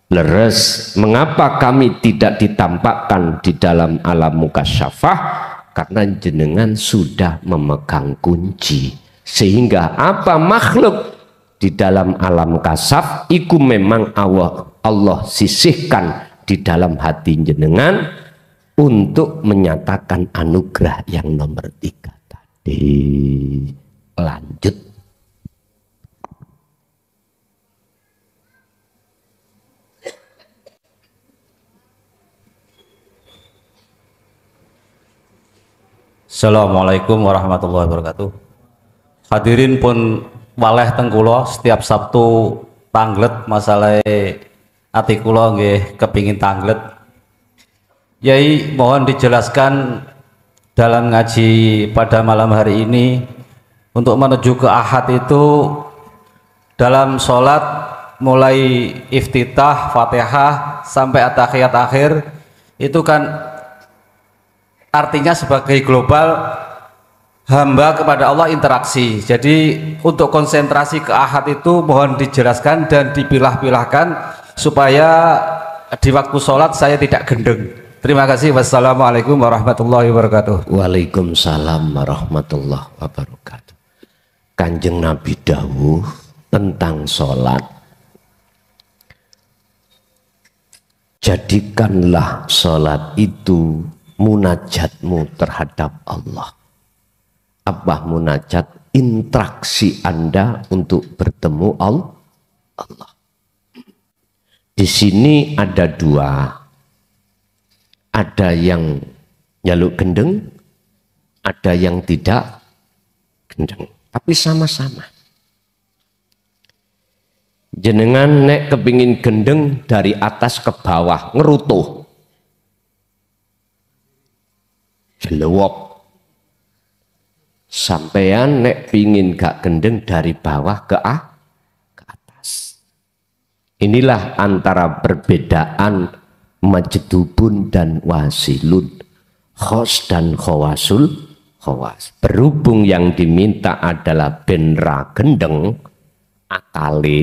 S1: leres, mengapa kami tidak ditampakkan di dalam alam mukasyafah? Karena jenengan sudah memegang kunci, sehingga apa makhluk di dalam alam kasaf iku memang Allah sisihkan di dalam hati jenengan untuk menyatakan anugerah yang nomor 3 tadi. Lanjut.
S3: Assalamualaikum warahmatullahi wabarakatuh. Hadirin pun waleh teng kula setiap Sabtu tanglet masalah ati kula nggih kepingin tanglet. Yai mohon dijelaskan dalam ngaji pada malam hari ini untuk menuju ke Ahad itu dalam sholat mulai iftitah Fatihah sampai at-tahiyat akhir itu kan artinya sebagai global hamba kepada Allah interaksi. Jadi untuk konsentrasi ke Ahad itu mohon dijelaskan dan dipilah-pilahkan supaya di waktu sholat saya tidak gendeng. Terima kasih. Wassalamualaikum warahmatullahi wabarakatuh.
S1: Waalaikumsalam warahmatullahi wabarakatuh. Kanjeng Nabi dawuh tentang sholat, jadikanlah sholat itu munajatmu terhadap Allah. Apa munajat? Interaksi Anda untuk bertemu Allah. Di sini ada dua. Ada yang nyaluk gendeng, ada yang tidak gendeng. Tapi sama-sama. Jenengan nek kepingin gendeng dari atas ke bawah, ngerutuh. Jelewop. Sampean nek pingin gak gendeng dari bawah ke atas. Inilah antara perbedaan majdubun dan wasilun, khos dan khawasul khawas. Berhubung yang diminta adalah benra gendeng, akale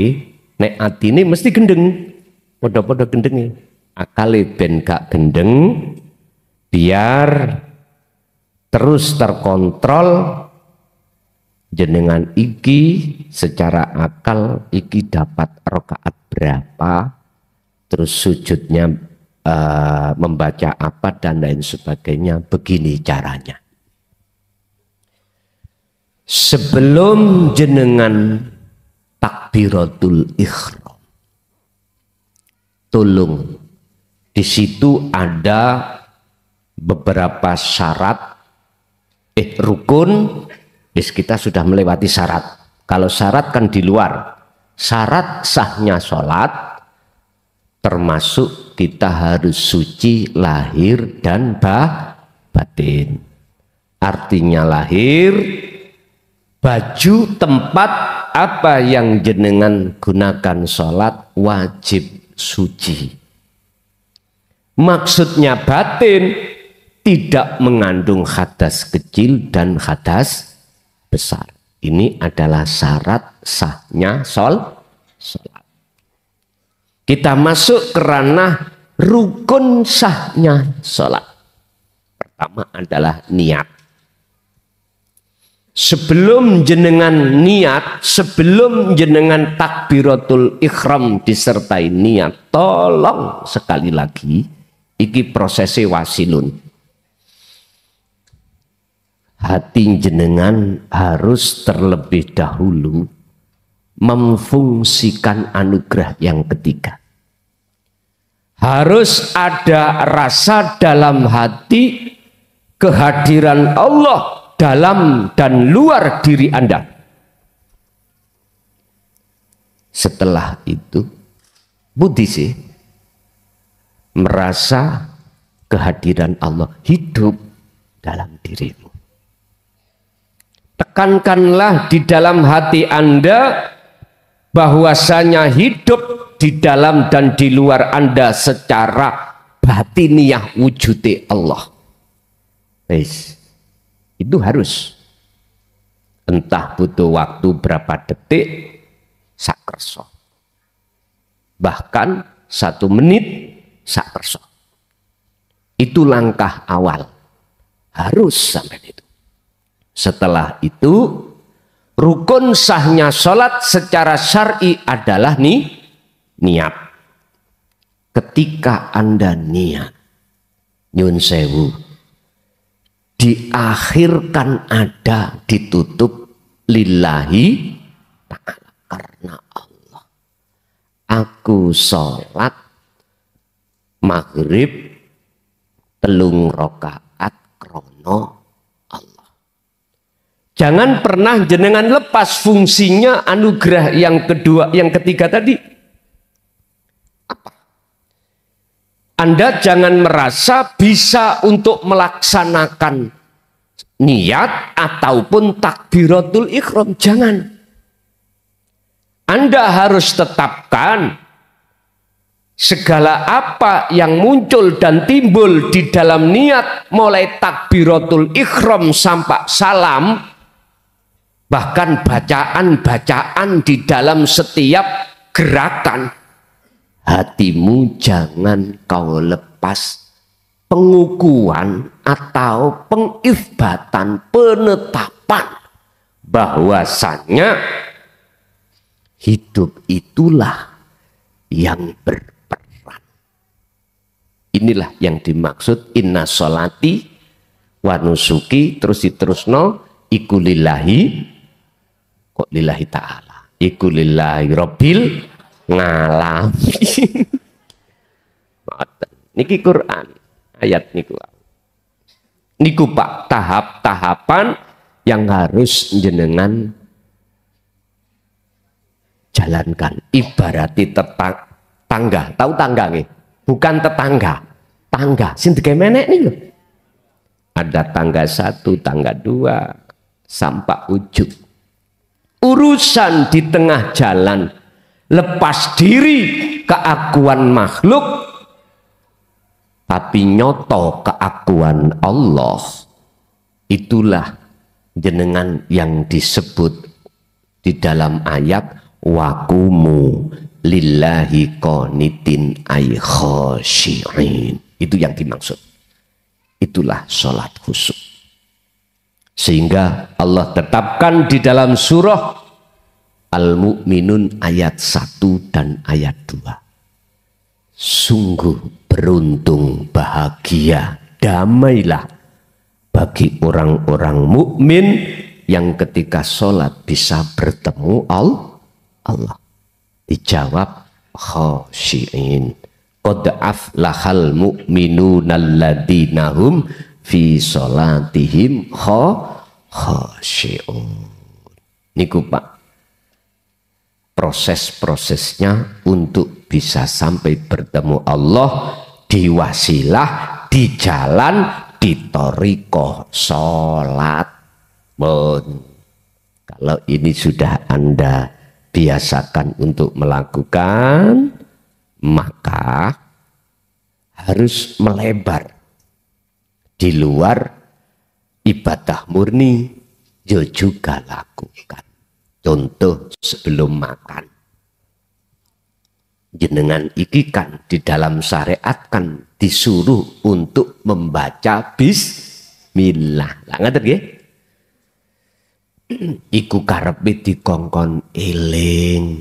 S1: nek atine mesti gendeng, podo-podo gendenge. Akale ben gak gendeng, biar terus terkontrol jenengan iki secara akal iki dapat rakaat berapa, terus sujudnya membaca apa dan lain sebagainya. Begini caranya. Sebelum jenengan takbiratul ihram, tolong di situ ada beberapa syarat rukun. Kita sudah melewati syarat. Kalau syarat kan di luar. Syarat sahnya sholat termasuk kita harus suci lahir dan batin. Artinya lahir, baju tempat apa yang jenengan gunakan sholat wajib suci. Maksudnya batin tidak mengandung hadas kecil dan hadas besar. Ini adalah syarat sahnya sholat. Kita masuk ke ranah rukun sahnya sholat. Pertama adalah niat. Sebelum jenengan niat, sebelum jenengan takbiratul ihram disertai niat, tolong sekali lagi, iki prosesnya wasilun. Hati jenengan harus terlebih dahulu memfungsikan anugerah yang ketiga. Harus ada rasa dalam hati kehadiran Allah dalam dan luar diri Anda. Setelah itu budi sih merasa kehadiran Allah hidup dalam dirimu. Tekankanlah di dalam hati Anda bahwasanya hidup di dalam dan di luar Anda secara batiniah wujudi Allah. Itu harus. Entah butuh waktu berapa detik, sakerso. Bahkan 1 menit, sakerso. Itu langkah awal. Harus sampai itu. Setelah itu, rukun sahnya sholat secara syar'i adalah niat. Ketika Anda niat, nyun sewu, diakhirkan ada ditutup lillahi ta'ala, karena Allah. Aku sholat maghrib 3 rakaat krono Allah. Jangan pernah jenengan lepas fungsinya anugerah yang kedua, yang ketiga tadi. Apa? Anda jangan merasa bisa untuk melaksanakan niat ataupun takbiratul ihram. Jangan. Anda harus tetapkan segala apa yang muncul dan timbul di dalam niat, mulai takbiratul ihram sampai salam, bahkan bacaan-bacaan di dalam setiap gerakan. Hatimu jangan kau lepas pengukuhan atau pengithbatan, penetapan bahwasanya hidup itulah yang berperan. Inilah yang dimaksud inna sholati wa nusuki, terus diterusno iku lillahi, kok lillahi ta'ala, iku lillahi rabbil ngalamin. Niki Quran ayat niku. Niku Pak, tahap-tahapan yang harus jenengan jalankan. Ibarati tangga, tahu tangga nggih? Bukan tetangga, tangga. Sing digemenek nih loh. Ada tangga 1, tangga 2, sampai ujung. Urusan di tengah jalan, lepas diri keakuan makhluk, tapi nyoto keakuan Allah. Itulah jenengan yang disebut di dalam ayat wakumu lillahi qanitin ay khashi'in. Itu yang dimaksud. Itulah sholat khusyuk. Sehingga Allah tetapkan di dalam surah Al-Mu'minun ayat 1 dan ayat 2. Sungguh beruntung, bahagia, damailah bagi orang-orang mukmin yang ketika sholat bisa bertemu Allah. Dijawab khashi'in. Qad aflahal mu'minuna alladzina hum fi sholatihim khashi'un. Niku Pak, proses-prosesnya untuk bisa sampai bertemu Allah di wasilah, di jalan, di thariqah sholat. Kalau ini sudah Anda biasakan untuk melakukan, maka harus melebar di luar ibadah murni, juga lakukan. Contoh sebelum makan, jenengan iki kan di dalam syariat kan disuruh untuk membaca bismillah. Lah ngaten nggih? Iku karepe dikongkon eling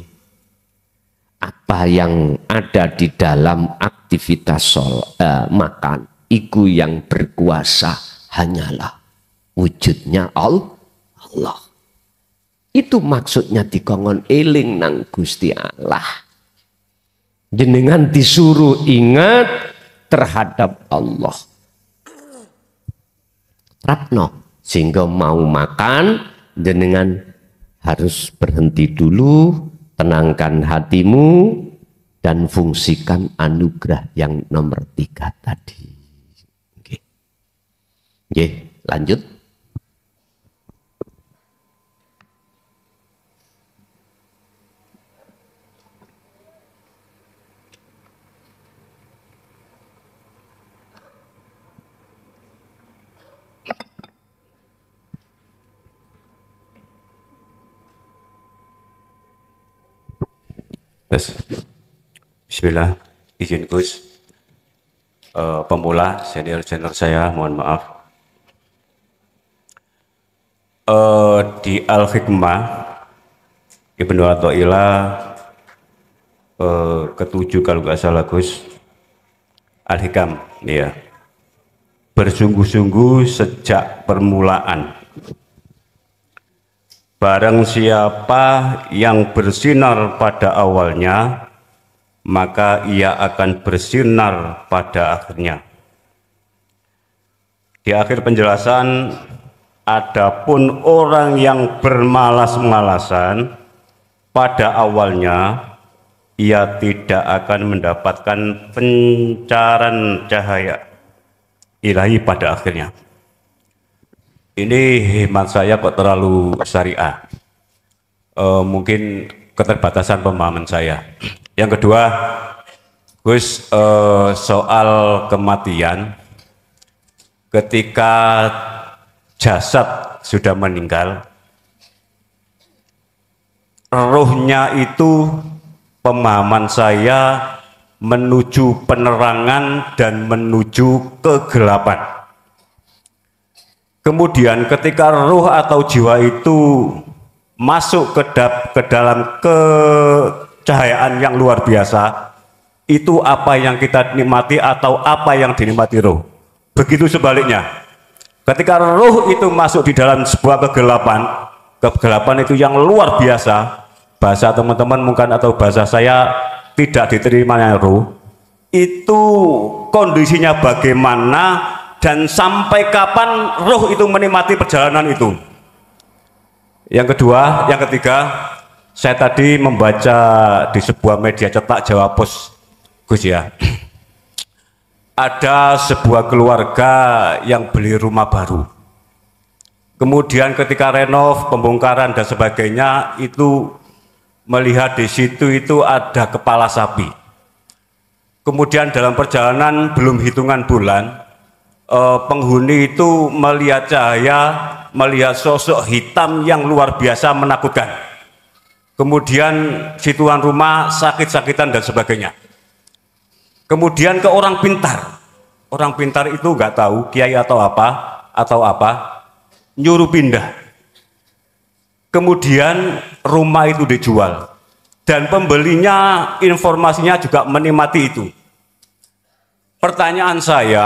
S1: apa yang ada di dalam aktivitas makan. Iku yang berkuasa hanyalah wujudnya Allah. Itu maksudnya dikongkon eling nang Gusti Allah. Jenengan disuruh ingat terhadap Allah. Rapno, sehingga mau makan jenengan harus berhenti dulu, tenangkan hatimu dan fungsikan anugerah yang nomor 3 tadi. Oke. Oke, lanjut.
S4: Terus, bismillah, izin Gus, pemula, senior saya, mohon maaf. Di Al-Hikmah, Ibnu Athaillah, ketujuh kalau nggak salah Gus, Al-Hikam, ya. Bersungguh-sungguh sejak permulaan. Barang siapa yang bersinar pada awalnya, maka ia akan bersinar pada akhirnya. Di akhir penjelasan, adapun orang yang bermalas-malasan pada awalnya, ia tidak akan mendapatkan pencaran cahaya ilahi pada akhirnya. Ini hemat saya kok terlalu syariah. Mungkin keterbatasan pemahaman saya. Yang kedua, Gus, soal kematian, ketika jasad sudah meninggal, rohnya itu pemahaman saya menuju penerangan dan menuju kegelapan. Kemudian ketika ruh atau jiwa itu masuk ke dalam kecahayaan yang luar biasa, itu apa yang kita nikmati atau apa yang dinikmati ruh. Begitu sebaliknya, ketika ruh itu masuk di dalam sebuah kegelapan itu yang luar biasa, bahasa teman-teman mungkin atau bahasa saya tidak diterimanya ruh, itu kondisinya bagaimana dan sampai kapan ruh itu menikmati perjalanan itu. Yang ketiga, saya tadi membaca di sebuah media cetak Jawa Pos, Gus ya. Ada sebuah keluarga yang beli rumah baru. Kemudian ketika renov, pembongkaran dan sebagainya, itu melihat di situ itu ada kepala sapi. Kemudian dalam perjalanan belum hitungan bulan, penghuni itu melihat cahaya, melihat sosok hitam yang luar biasa menakutkan. Kemudian si tuan rumah sakit-sakitan dan sebagainya. Kemudian ke orang pintar itu nggak tahu kiai atau apa, nyuruh pindah. Kemudian rumah itu dijual dan pembelinya informasinya juga menikmati itu. Pertanyaan saya,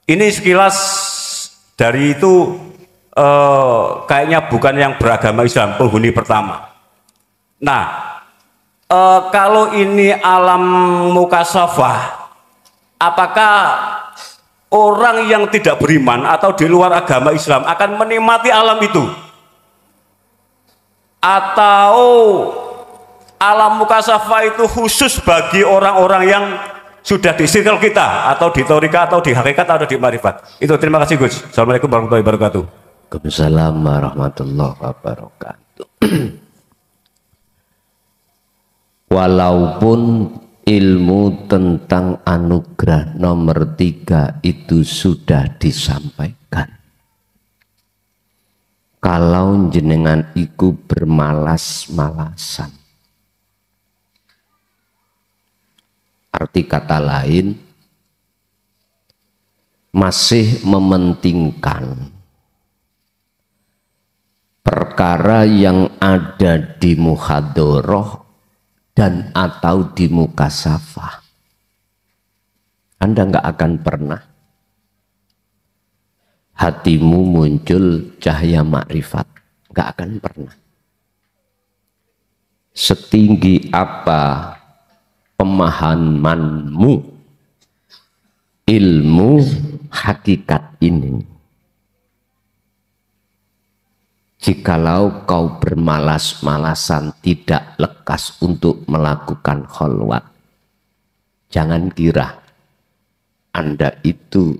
S4: ini sekilas dari itu kayaknya bukan yang beragama Islam, penghuni pertama. Nah, kalau ini alam mukasafah, apakah orang yang tidak beriman atau di luar agama Islam akan menikmati alam itu? Atau alam mukasafah itu khusus bagi orang-orang yang sudah di circle kita, atau di torika, atau di hakikat, atau di marifat? Itu, terima kasih Gus. Assalamualaikum warahmatullahi wabarakatuh.
S1: Waalaikumsalam warahmatullahi wabarakatuh. Walaupun ilmu tentang anugerah nomor 3 itu sudah disampaikan, kalau jenengan iku bermalas-malasan, arti kata lain, masih mementingkan perkara yang ada di muhadharah dan atau di mukasafah, Anda nggak akan pernah hatimu muncul cahaya makrifat, nggak akan pernah. Setinggi apa pemahamanmu ilmu hakikat ini, jikalau kau bermalas-malasan tidak lekas untuk melakukan kholwat, jangan kira Anda itu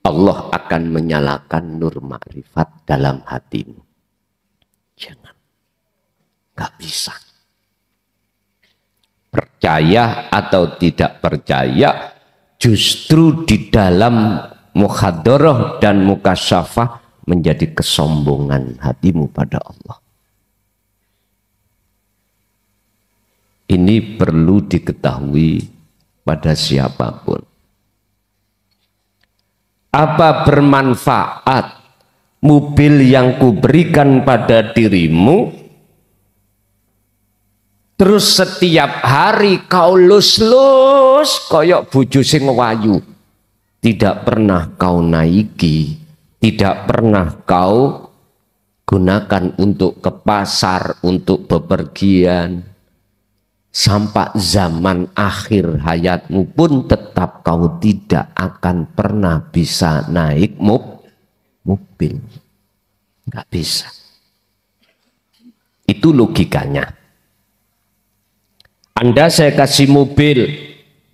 S1: Allah akan menyalakan nur makrifat dalam hatimu. Jangan, nggak bisa. Percaya atau tidak percaya, justru di dalam muhadharah dan mukasyafah menjadi kesombongan hatimu pada Allah. Ini perlu diketahui pada siapapun. Apa bermanfaat mobil yang kuberikan pada dirimu, terus setiap hari kau lus-lus koyok bojo sing wayu, tidak pernah kau naiki, tidak pernah kau gunakan untuk ke pasar, untuk bepergian, sampai zaman akhir hayatmu pun tetap kau tidak akan pernah bisa naik mobil. Nggak bisa. Itu logikanya. Anda saya kasih mobil,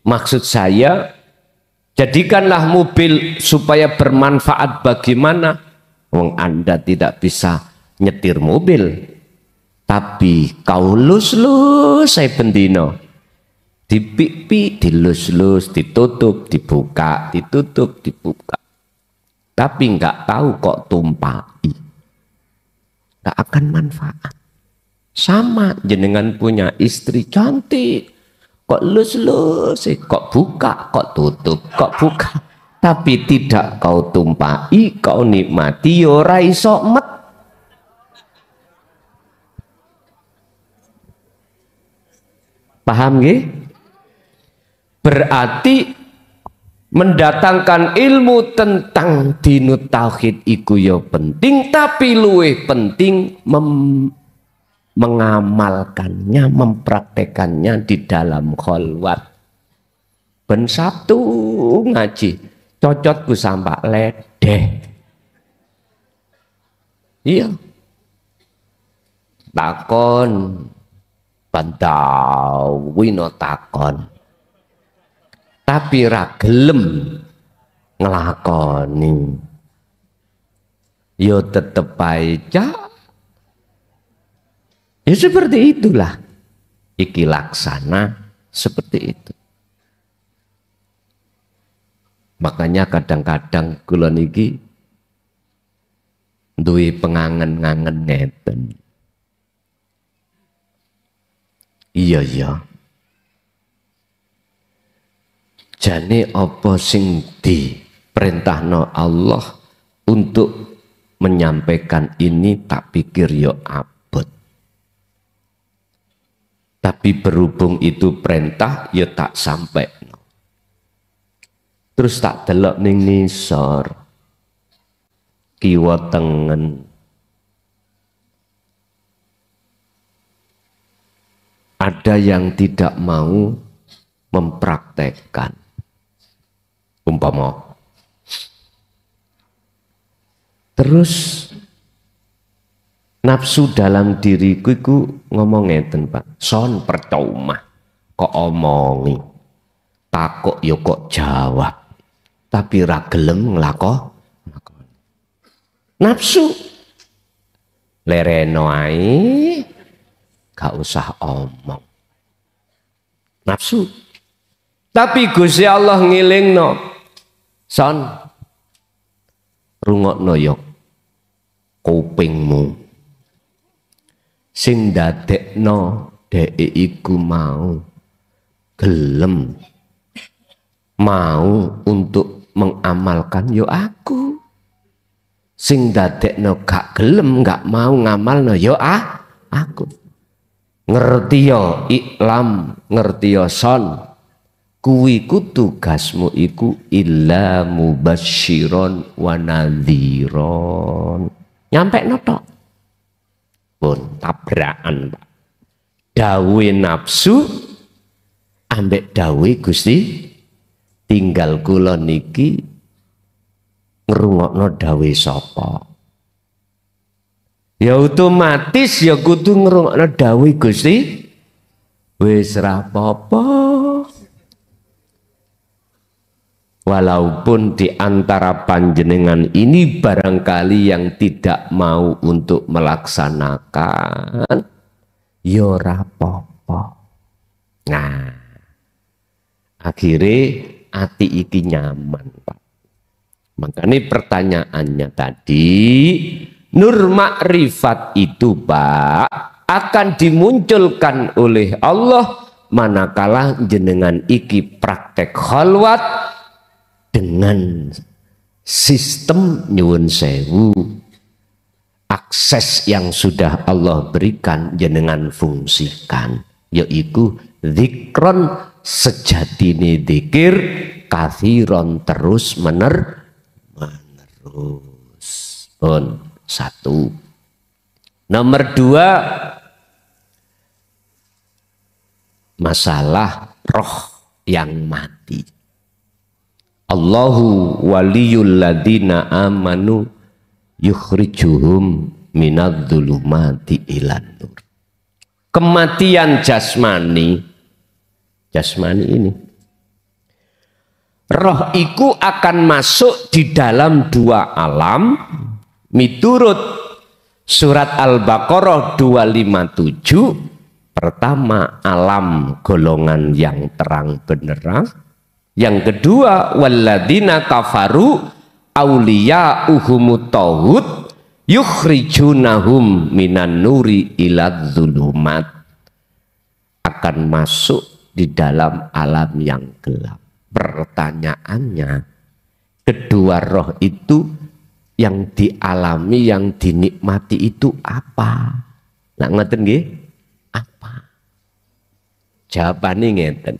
S1: maksud saya jadikanlah mobil supaya bermanfaat. Bagaimana? Wong Anda tidak bisa nyetir mobil, tapi kau lus-lus saya bendino, dipipi, dilus-lus, ditutup, dibuka, ditutup, dibuka. Tapi nggak tahu kok tumpai, nggak akan manfaat. Sama jenengan punya istri cantik, kok lus-lus, kok buka, kok tutup, kok buka, tapi tidak kau tumpai, kau nikmati, ora iso met. Paham nggih? Berarti mendatangkan ilmu tentang dinut tauhid iku ya penting, tapi luwih penting mengamalkannya, mempraktekannya di dalam kholwat. Ben Sabtu ngaji, cocotku sampak ledeh. Iya. Takon bantau wino takon, tapi ra gelem nglakoni, yo tetep aja. Ya seperti itulah, iki laksana seperti itu. Makanya kadang-kadang kula niki duwe pengangen-ngangen ngeten. Iya ya. Jane apa sing diperintahno Allah untuk menyampaikan ini, tak pikir yo abot. Tapi berhubung itu perintah ya tak sampai. Terus tak delok ning nisor, kiwa tengen, ada yang tidak mau mempraktekkan. Umpama terus nafsu dalam diriku iku ngomong ngeten, Pak, son percuma kok omongi, takut yo kok jawab, tapi ra gelem nglakoni. Nafsu lereno ae, gak usah omong. Nafsu. Tapi Gusti Allah ngilingno, son rungokno yo kupingmu, sing dadekno dhek iku mau gelem mau untuk mengamalkan yo aku, sing dadekno gak gelem gak mau ngamalno yo aku. Ngerti yo iklam, ngerti yo son, kuwi ku tugasmu iku illa mubasyiron wa nadhiron. Nyampe notok pun tabrakan, Pak. Dawe nafsu ambek dawe Gusti, tinggal kula niki ngrungokno dawe sapa. Ya otomatis ya kudu ngrungokno dawe Gusti. Wis ra apa-apa. Walaupun di antara panjenengan ini barangkali yang tidak mau untuk melaksanakan, ya ora apa-apa. Nah, akhirnya hati iki nyaman, Pak. Makanya pertanyaannya tadi, nur makrifat itu, Pak, akan dimunculkan oleh Allah manakala jenengan iki praktek khalwat dengan sistem nyuwun sewu, akses yang sudah Allah berikan jenengan fungsikan, yaitu zikron sejatine zikir kathiron terus menerus. Satu. Nomor dua, masalah roh yang mati. Allahu waliyul ladina amanu yukhrijuhum minadz-dzulumati ilan nur. Kematian jasmani ini, roh iku akan masuk di dalam dua alam miturut surat Al-Baqarah 257. Pertama, alam golongan yang terang benderang. Yang kedua, walladzina kafaru auliya'uhumut tauhid yukhrijunahum minan nuri ilad zulumat, akan masuk di dalam alam yang gelap. Pertanyaannya, kedua roh itu yang dialami, yang dinikmati itu apa? Nah, ngeten nggih? Apa? Jawabannya ngeten.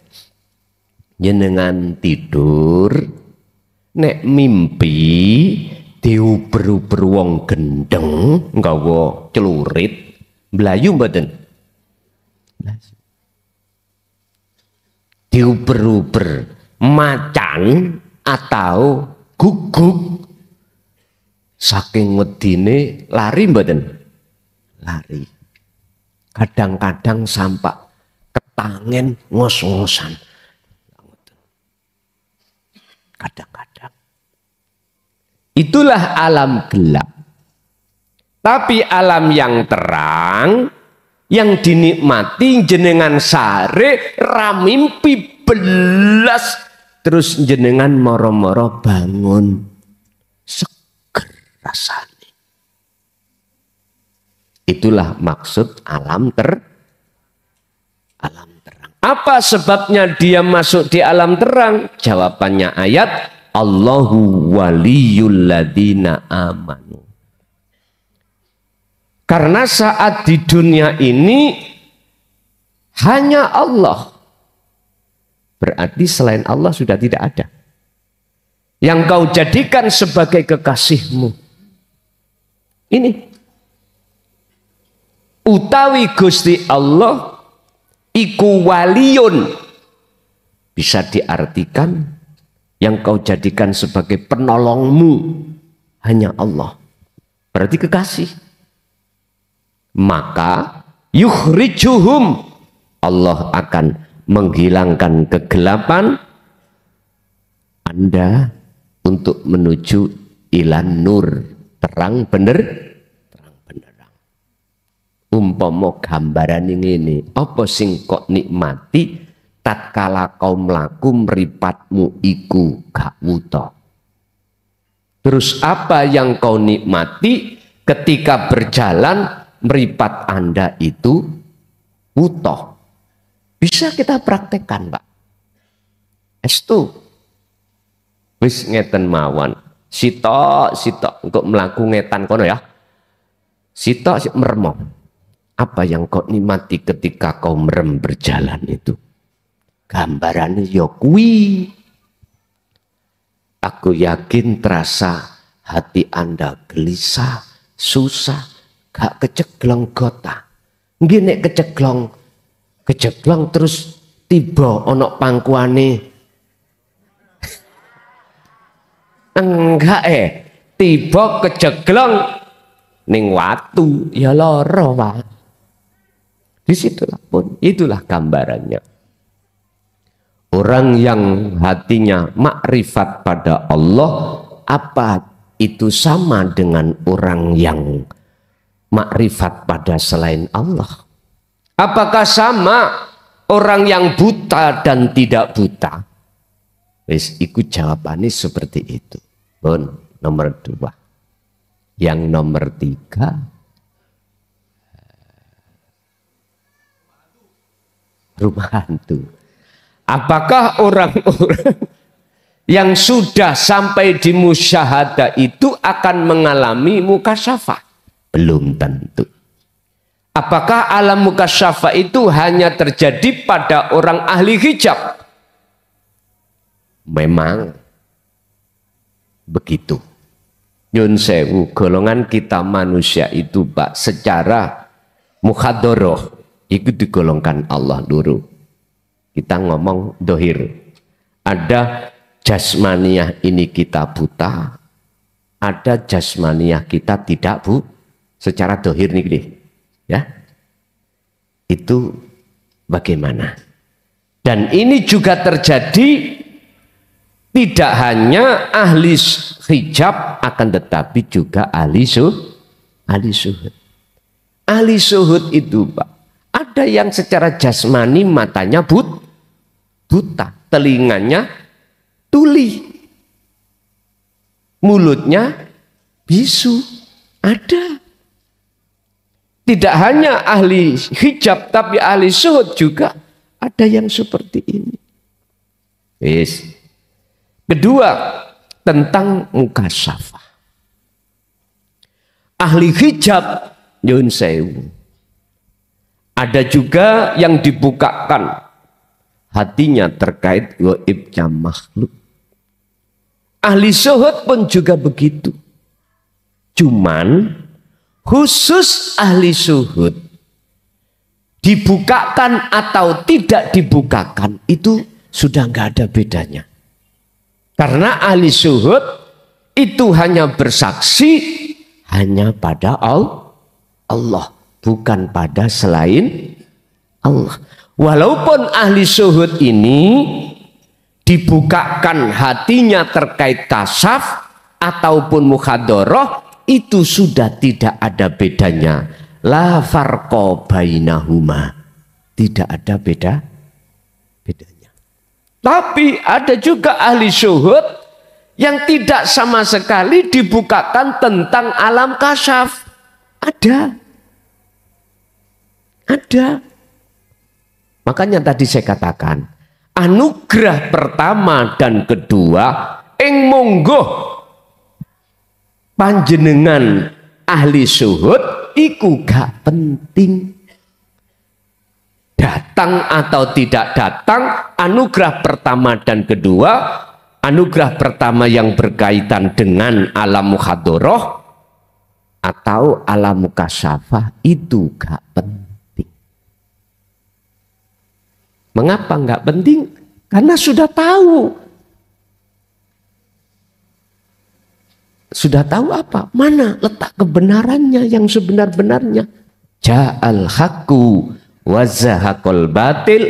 S1: Jenengan tidur, nek mimpi diuber-uber wong gendeng nggawa celurit, mlayu mboten? Diuber-uber macan atau guguk, saking wedine lari mboten? Lari. Kadang-kadang sampai ketangen ngos-ngosan. Kadang-kadang. Itulah alam gelap. Tapi alam yang terang, yang dinikmati jenengan sare ramimpi belas, terus jenengan moro-moro bangun, seger rasanya. Itulah maksud alam terang. Apa sebabnya dia masuk di alam terang? Jawabannya ayat Allahu waliyul ladina amanu. Karena saat di dunia ini hanya Allah, berarti selain Allah sudah tidak ada yang kau jadikan sebagai kekasihmu. Ini utawi Gusti Allah iku waliyun, bisa diartikan yang kau jadikan sebagai penolongmu hanya Allah, berarti kekasih. Maka yukhrijuhum, Allah akan menghilangkan kegelapan Anda untuk menuju ilan nur, terang bener. Umpama gambaran ini, apa sing kok nikmati tatkala kau mlaku mripatmu iku gak wuta. Terus apa yang kau nikmati ketika berjalan mripat Anda itu wuta? Bisa kita praktekkan, Pak. Estu wis ngeten mawon, sitok untuk mlaku ngetan kono ya, sitok meremong. Apa yang kau nikmati ketika kau merem berjalan itu? Gambarannya ya kuwi. Aku yakin terasa hati Anda gelisah, susah, gak keceglong gota. Nggih nek keceglong terus tiba ana pangkuane. Enggak tiba keceglong ning watu ya lara, Pak. Disitulah pun, itulah gambarannya. Orang yang hatinya makrifat pada Allah, apa itu sama dengan orang yang makrifat pada selain Allah? Apakah sama orang yang buta dan tidak buta? Wis, ikut jawabannya seperti itu. Bon, nomor 2. Yang nomor 3, rumah hantu. Apakah orang-orang yang sudah sampai di musyahadah itu akan mengalami mukasyafah? Belum tentu. Apakah alam mukasyafah itu hanya terjadi pada orang ahli hijab? Memang begitu. Nyun sewu, golongan kita manusia itu Pak, secara mukhadoroh itu digolongkan Allah dulu. Kita ngomong dohir. Ada jasmaniah ini kita buta, ada jasmaniah kita tidak bu, secara dohir nih, ya. Itu bagaimana? Dan ini juga terjadi tidak hanya ahli hijab, akan tetapi juga ahli suhud. Ahli suhud itu Pak, ada yang secara jasmani matanya buta, telinganya tuli, mulutnya bisu, ada. Tidak hanya ahli hijab, tapi ahli suhud juga ada yang seperti ini. Yes. Kedua, tentang mukasyafah. Ahli hijab, nyun sewu, ada juga yang dibukakan hatinya terkait gaibnya makhluk. Ahli suhud pun juga begitu. Cuman khusus ahli suhud, dibukakan atau tidak dibukakan itu sudah nggak ada bedanya. Karena ahli suhud itu hanya bersaksi hanya pada Allah, bukan pada selain Allah. Walaupun ahli suhud ini dibukakan hatinya terkait kasaf ataupun mukhadoroh, itu sudah tidak ada bedanya. La farqa bainahuma, tidak ada bedanya. Tapi ada juga ahli syuhud yang tidak sama sekali dibukakan tentang alam kasyaf. Ada. Makanya tadi saya katakan, anugerah pertama dan kedua ing monggo panjenengan ahli syuhud iku gak penting. Datang atau tidak datang, anugerah pertama dan kedua, anugerah pertama yang berkaitan dengan alam mukhadoroh atau alam mukasyafah itu gak penting. Mengapa gak penting? Karena sudah tahu. Sudah tahu apa? Mana letak kebenarannya yang sebenar-benarnya. Ja'al haqqu wa zahaqal batil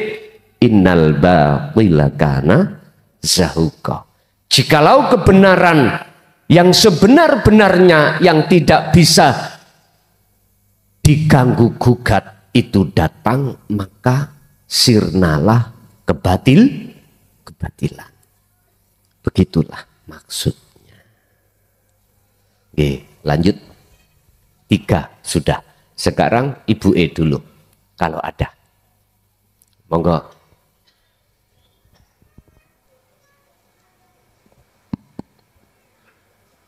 S1: innal batila kana zahuqa. Jikalau kebenaran yang sebenar-benarnya yang tidak bisa diganggu gugat itu datang, maka sirnalah kebatilan. Begitulah maksudnya. Oke, lanjut. 3 sudah. Sekarang Ibu E dulu. Kalau ada, monggo.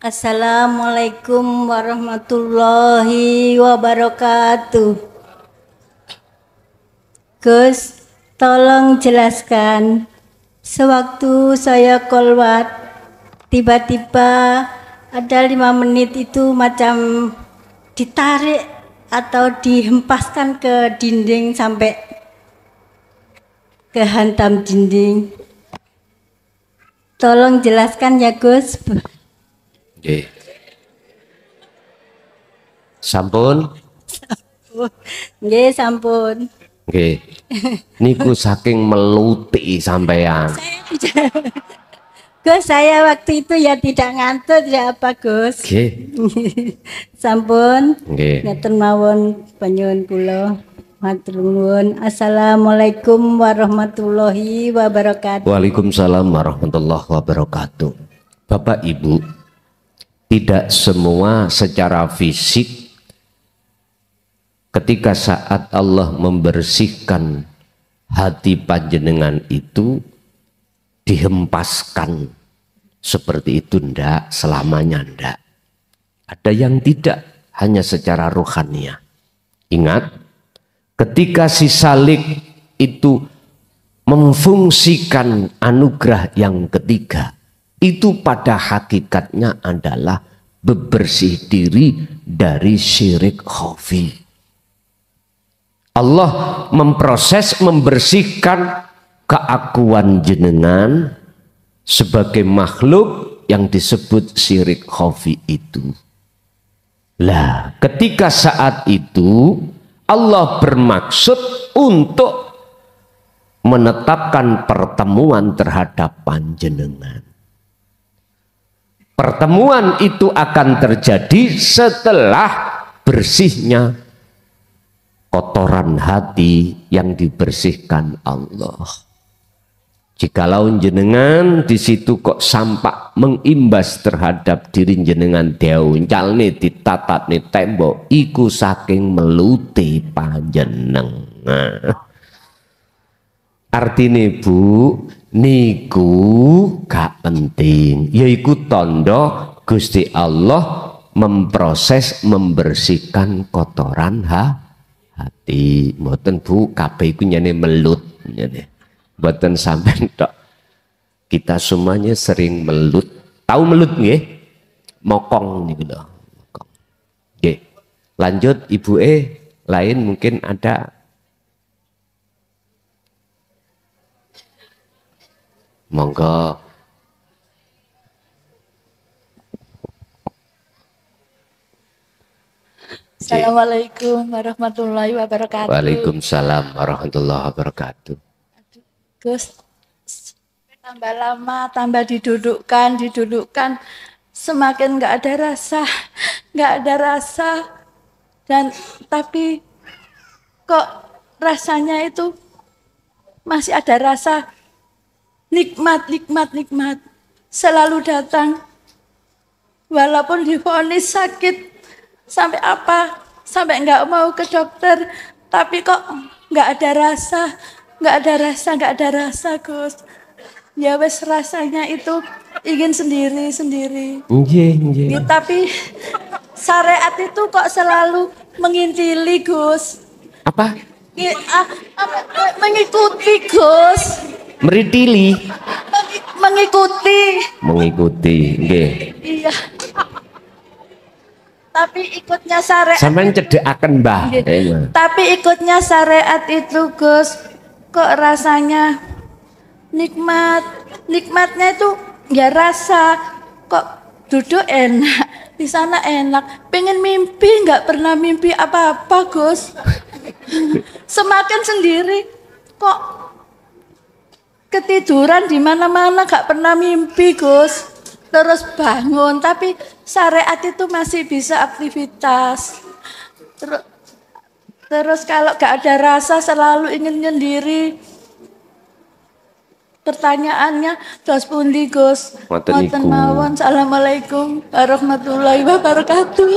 S5: Assalamualaikum warahmatullahi wabarakatuh. Gus, tolong jelaskan. Sewaktu saya kolwat, tiba-tiba ada 5 menit itu macam ditarik atau dihempaskan ke dinding sampai kehantam dinding. Tolong jelaskan ya Gus.
S1: Oke. Sampun?
S5: Nggih, sampun.
S1: Oke. Niku saking meluti sampean.
S5: Gus, saya waktu itu ya tidak ngantuk ya apa Gus.
S1: Oke.
S5: Sampun.
S1: Nggih.
S5: Ngaten mawon panyuwun kula. Matur nuwun. Assalamualaikum warahmatullahi wabarakatuh.
S1: Waalaikumsalam warahmatullahi wabarakatuh. Bapak Ibu, tidak semua secara fisik ketika saat Allah membersihkan hati panjenengan itu dihempaskan seperti itu? Ndak, selamanya ndak. Ada yang tidak, hanya secara rohania. Ingat, ketika si salik itu memfungsikan anugerah yang ketiga, itu pada hakikatnya adalah bebersih diri dari syirik khafi. Allah memproses, membersihkan keakuan jenengan sebagai makhluk yang disebut syirik khafi itu. Lah, ketika saat itu Allah bermaksud untuk menetapkan pertemuan terhadap panjenengan. Pertemuan itu akan terjadi setelah bersihnya kotoran hati yang dibersihkan Allah. Jikalau jenengan di situ kok sampak mengimbas terhadap diri jenengan diuncal nih, ditatat nih tembok, iku saking melute panjenengan. Artinya Bu, niku gak penting, yaiku tondo Gusti Allah memproses, membersihkan kotoran hati. Mboten Bu, kabeh iku nyene melut nyene. Mboten sampean tok. Kita semuanya sering melut. Tahu melut nggih? Mokong niku lho. Mokong. Nggih. Lanjut Ibu lain mungkin ada. Monggo.
S5: Assalamualaikum warahmatullahi wabarakatuh.
S1: Waalaikumsalam warahmatullahi wabarakatuh.
S5: Gus, tambah lama, tambah didudukkan, semakin nggak ada rasa, dan tapi kok rasanya itu masih ada rasa nikmat, selalu datang, walaupun divonis sakit sampai nggak mau ke dokter, tapi kok nggak ada rasa Gus. Ya wes, rasanya itu ingin sendiri.
S1: Nggih.
S5: Tapi syariat itu kok selalu mengintili Gus.
S1: Apa?
S5: Mengikuti Gus.
S1: Meritili.
S5: Mengikuti.
S1: Nggih.
S5: Iya. Tapi ikutnya syariat.
S1: Sampeyan cedekaken, Mbah.
S5: Tapi ikutnya syariat itu Gus, kok rasanya nikmatnya itu ya rasa, kok duduk enak, di sana enak, pengen mimpi, nggak pernah mimpi apa-apa Gus. Semakin sendiri kok ketiduran di mana-mana, nggak pernah mimpi Gus. Terus bangun, tapi syariat itu masih bisa aktivitas. Terus kalau nggak ada rasa, selalu ingin sendiri. Pertanyaannya, dos pundi Gus? Ngoten mawon. Assalamualaikum warahmatullahi wabarakatuh.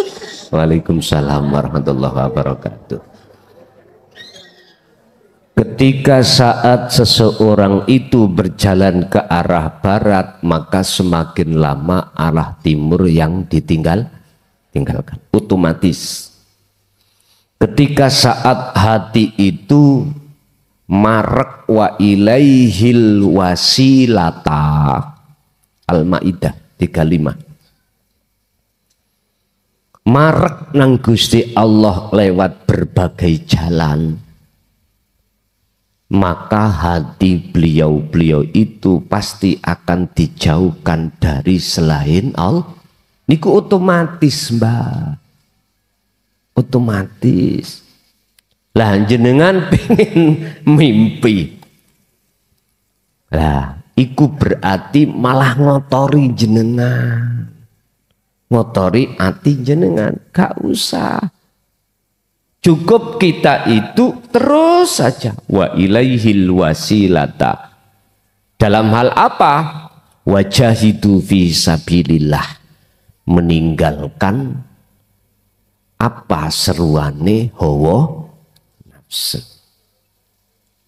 S1: Waalaikumsalam warahmatullahi wabarakatuh. Ketika saat seseorang itu berjalan ke arah barat, maka semakin lama arah timur yang tinggalkan. Otomatis. Ketika saat hati itu marek wa ilaihil wasilata, Al-Maidah 35. Marek nang Gusti Allah lewat berbagai jalan, maka hati beliau itu pasti akan dijauhkan dari selain Allah. Niku otomatis, Mbak. Otomatis. Lah jenengan pengen mimpi. Lah, iku berarti malah ngotori jenengan. Ngotori hati jenengan, gak usah. Cukup kita itu terus saja wa ilaihil wasilata. Dalam hal apa? Wajahidu fi sabilillah. Meninggalkan apa seruane hawa nafsu.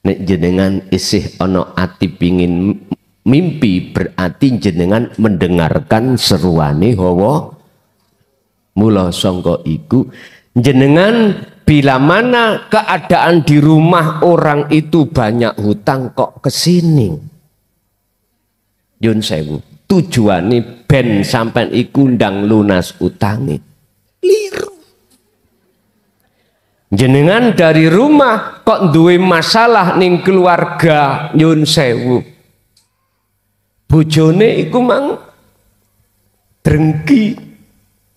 S1: Nek jenengan isih ono ati pingin mimpi, berarti jenengan mendengarkan seruane hawa. Mula sangka iku jenengan bila mana keadaan di rumah orang itu banyak hutang kok kesini. Yun sewu, tujuane ben sampean iku ndang lunas utange. Liru. Jenengan dari rumah kok duwe masalah ning keluarga, yun sewu. Bojone iku mang drengki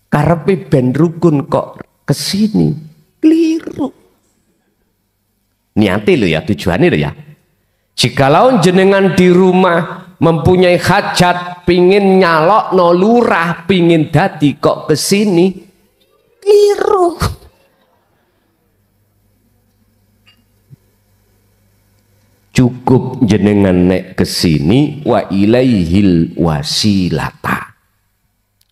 S1: karepe ben rukun kok kesini. Keliru. Niate lo ya, tujuannya lo ya. Jikalau jenengan di rumah mempunyai hajat, pingin nyalok no lurah, pingin dadi kok kesini, keliru. Cukup jenengan nek kesini wa ilaihil wasilata.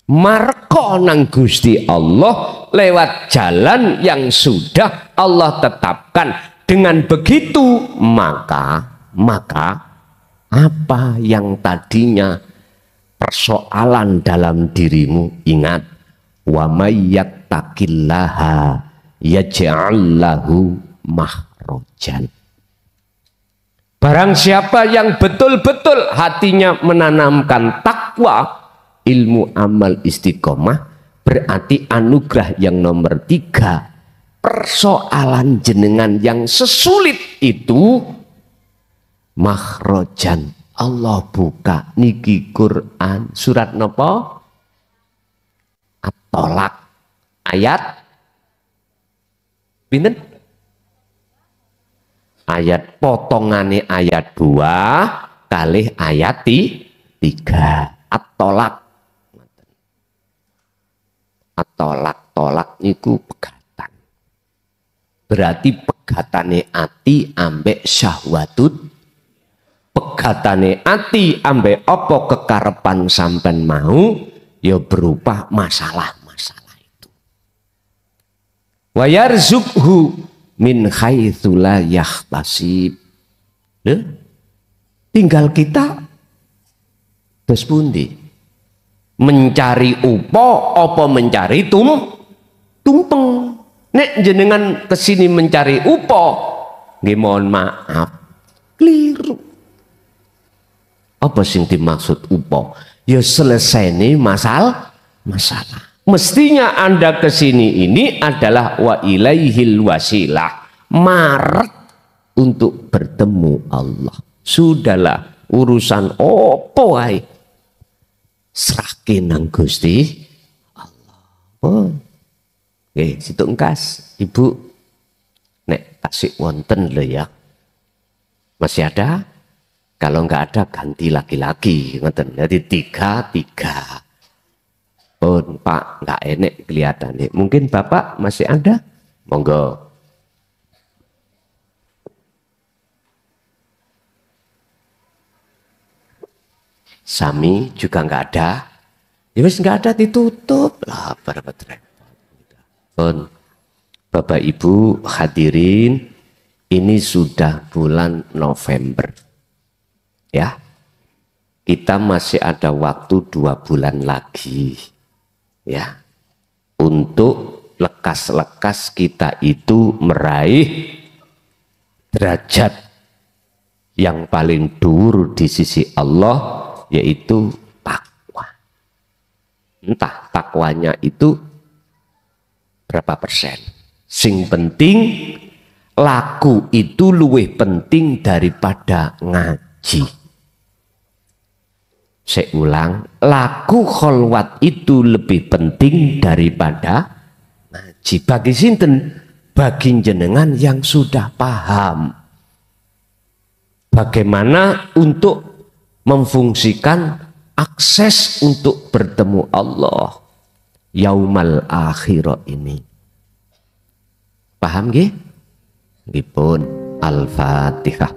S1: Marko nang Gusti Allah lewat jalan yang sudah Allah tetapkan. Dengan begitu maka apa yang tadinya persoalan dalam dirimu, ingat, wa may yattaqillaha yaj'al lahu mahrojan. Barang siapa yang betul-betul hatinya menanamkan takwa, ilmu, amal, istiqomah, berarti anugerah yang nomor 3. Persoalan jenengan yang sesulit itu makhrojan Allah buka. Niki Quran surat nopo? At-Tolak ayat pinten? Ayat potongane ayat 2 kalih ayat 3. At-Tolak. Tolak niku pegatan. Berarti pegatane ati ambek syahwatut. Pegatane ati ambek apa kekarepan sampean mau ya berupa masalah-masalah itu. Wa yarzuqhu min haitsu la yahtasib. Tinggal kita terus pundi? Mencari upo apa mencari tumpeng. Nek jenengan kesini mencari upo, nggih mohon maaf, keliru. Apa sing dimaksud upo? Ya selesai nih masalah. Mestinya Anda kesini ini adalah wa ilaihil wasilah, maret untuk bertemu Allah. Sudahlah urusan opo wae serahke nang Gusti Allah. Oh. Oke, situ engkas, Ibu. Nek tasik wonten lho ya. Masih ada? Kalau enggak ada ganti lagi-lagi, ngoten. Jadi 3. Oh, Pak, enggak enek kelihatannya. Mungkin Bapak masih ada? Monggo. Sami juga enggak ada. Ya wis enggak ada, ditutup lah. Bapak Ibu hadirin, ini sudah bulan November ya, kita masih ada waktu 2 bulan lagi ya untuk lekas-lekas kita itu meraih derajat yang paling dhuwur di sisi Allah, yaitu takwa. Entah takwanya itu berapa persen. Sing penting laku itu luwih penting daripada ngaji. Saya ulang, laku kholwat itu lebih penting daripada ngaji. Bagi sinten? Bagi jenengan yang sudah paham bagaimana untuk memfungsikan akses untuk bertemu Allah yaumal akhirah ini. Paham nggih? Nggih pun. Al-Fatihah.